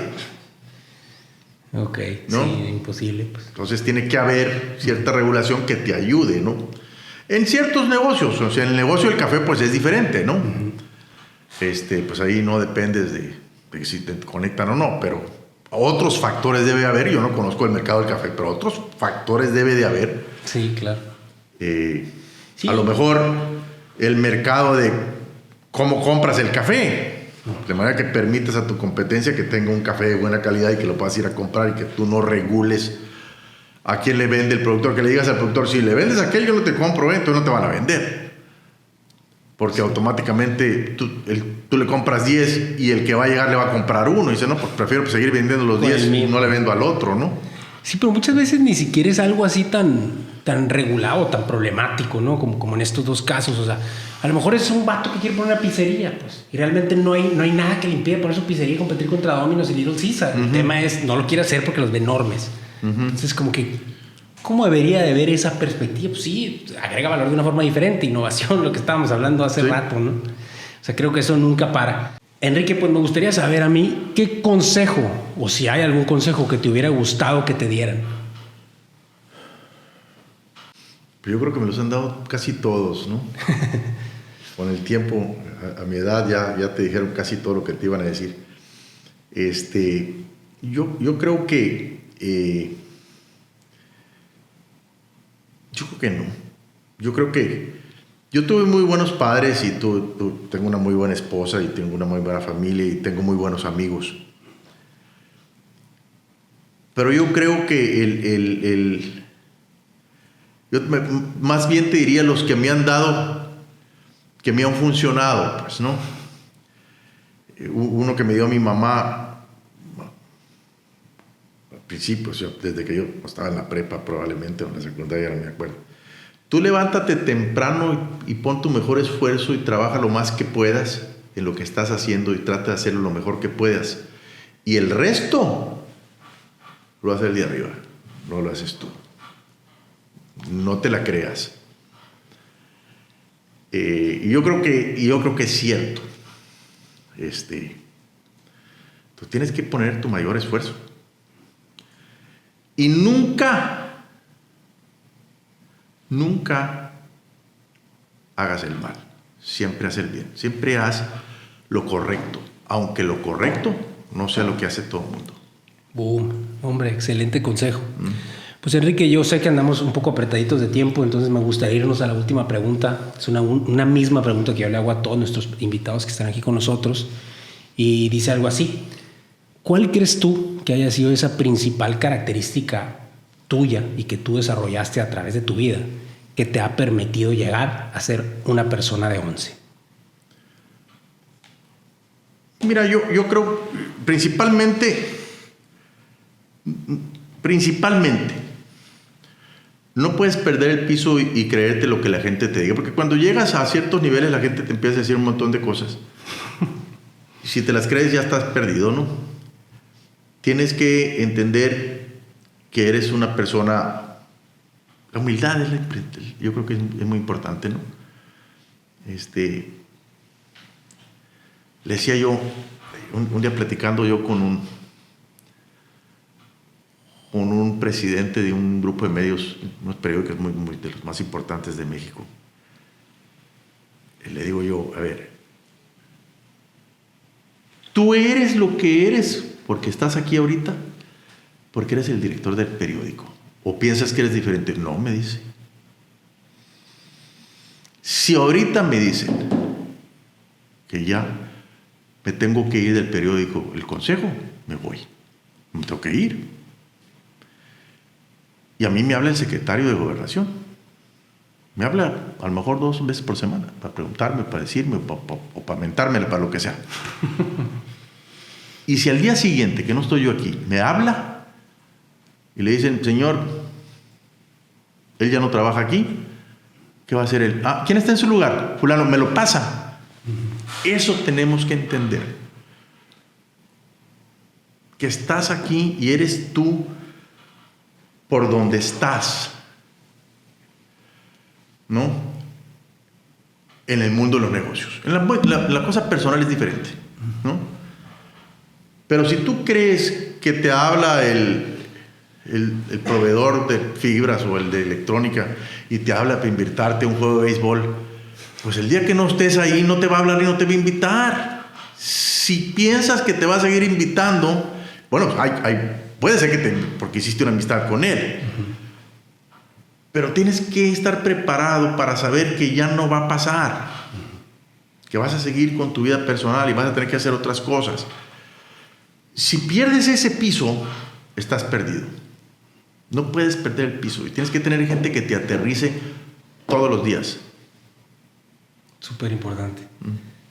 Ok, ¿no? Sí, imposible. Pues. Entonces tiene que haber cierta regulación que te ayude, ¿no? En ciertos negocios, o sea, en el negocio del café pues es diferente, ¿no? Pues ahí no dependes de si te conectan o no, pero otros factores debe haber. Yo no conozco el mercado del café, pero otros factores debe de haber. Sí, claro. Sí. A lo mejor el mercado de cómo compras el café, de manera que permites a tu competencia que tenga un café de buena calidad y que lo puedas ir a comprar y que tú no regules a quién le vende el productor, que le digas al productor, si le vendes a aquel yo no te compro, entonces no te van a vender. Porque automáticamente tú le compras 10 y el que va a llegar le va a comprar 1. Y dice, no, pues prefiero seguir vendiendo los 10 y no le vendo al otro, ¿no? Sí, pero muchas veces ni siquiera es algo así tan regulado, tan problemático, ¿no? Como en estos dos casos. O sea, a lo mejor es un vato que quiere poner una pizzería, pues. Y realmente no hay nada que le impida poner su pizzería y competir contra Domino's y Little Caesar. El tema es, no lo quiere hacer porque los ve enormes. Entonces, como que... ¿Cómo debería de ver esa perspectiva? Pues sí, agrega valor de una forma diferente, innovación, lo que estábamos hablando hace rato, ¿no? O sea, creo que eso nunca para. Enrique, pues me gustaría saber a mí qué consejo, o si hay algún consejo que te hubiera gustado que te dieran. Yo creo que me los han dado casi todos, ¿no? Con el tiempo, a mi edad, ya te dijeron casi todo lo que te iban a decir. Yo creo que... Yo creo que no. Yo creo que yo tuve muy buenos padres y tengo una muy buena esposa y tengo una muy buena familia y tengo muy buenos amigos. Pero yo creo que más bien te diría los que me han dado, que me han funcionado, pues, ¿no? Uno que me dio mi mamá principios, desde que yo estaba en la prepa probablemente, o en la secundaria, no me acuerdo. Tú levántate temprano y pon tu mejor esfuerzo y trabaja lo más que puedas en lo que estás haciendo y trata de hacerlo lo mejor que puedas. Y el resto lo hace el de arriba, no lo haces tú. No te la creas. Y yo creo que es cierto. Tú tienes que poner tu mayor esfuerzo. Y nunca hagas el mal. Siempre haz el bien. Siempre haz lo correcto. Aunque lo correcto no sea lo que hace todo el mundo. Boom. Hombre, excelente consejo. Pues Enrique, yo sé que andamos un poco apretaditos de tiempo, entonces me gustaría irnos a la última pregunta. Es una misma pregunta que yo le hago a todos nuestros invitados que están aquí con nosotros. Y dice algo así. ¿Cuál crees tú que haya sido esa principal característica tuya y que tú desarrollaste a través de tu vida que te ha permitido llegar a ser una persona de 11? Mira, yo creo principalmente, no puedes perder el piso y creerte lo que la gente te diga, porque cuando llegas a ciertos niveles la gente te empieza a decir un montón de cosas. Y si te las crees ya estás perdido, ¿no? Tienes que entender que eres una persona. La humildad yo creo que es muy importante, ¿no? Le decía yo, un día platicando yo con un presidente de un grupo de medios, unos periódicos muy de los más importantes de México. Le digo yo, a ver, tú eres lo que eres porque estás aquí ahorita, porque eres el director del periódico. ¿O piensas que eres diferente? No, me dice. Si ahorita me dicen que ya me tengo que ir del periódico El Consejo, me voy. Me tengo que ir. Y a mí me habla el secretario de Gobernación. Me habla a lo mejor 2 veces por semana para preguntarme, para decirme o para mentármela, para lo que sea. Y si al día siguiente, que no estoy yo aquí, me habla y le dicen, señor, él ya no trabaja aquí, ¿qué va a hacer él? ¿Quién está en su lugar? Fulano, me lo pasa. Eso tenemos que entender. Que estás aquí y eres tú por donde estás, ¿no? En el mundo de los negocios. La cosa personal es diferente, ¿no? Pero si tú crees que te habla el proveedor de fibras o el de electrónica y te habla para invitarte a un juego de béisbol, pues el día que no estés ahí no te va a hablar y no te va a invitar. Si piensas que te va a seguir invitando, bueno, puede ser que porque hiciste una amistad con él. Pero tienes que estar preparado para saber que ya no va a pasar. Que vas a seguir con tu vida personal y vas a tener que hacer otras cosas. Si pierdes ese piso, estás perdido. No puedes perder el piso y tienes que tener gente que te aterrice todos los días. Súper importante.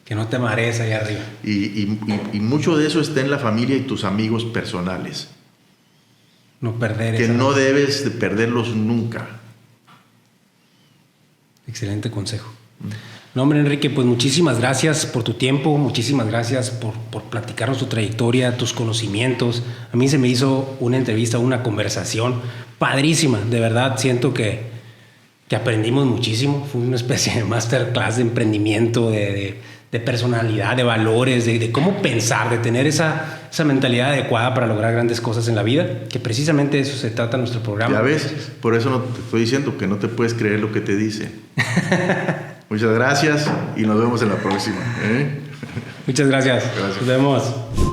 Que no te marees allá arriba. Y mucho de eso está en la familia y tus amigos personales. No perder que no debes de perderlos nunca. Excelente consejo. No, hombre, Enrique, pues muchísimas gracias por tu tiempo, muchísimas gracias por platicarnos tu trayectoria, tus conocimientos. A mí se me hizo una entrevista, una conversación padrísima, de verdad. Siento que aprendimos muchísimo. Fue una especie de masterclass de emprendimiento, de personalidad, de valores, de cómo pensar, de tener esa mentalidad adecuada para lograr grandes cosas en la vida, que precisamente de eso se trata nuestro programa. Ya ves, por eso no te estoy diciendo que no te puedes creer lo que te dice. Muchas gracias y nos vemos en la próxima. Muchas gracias. Nos vemos.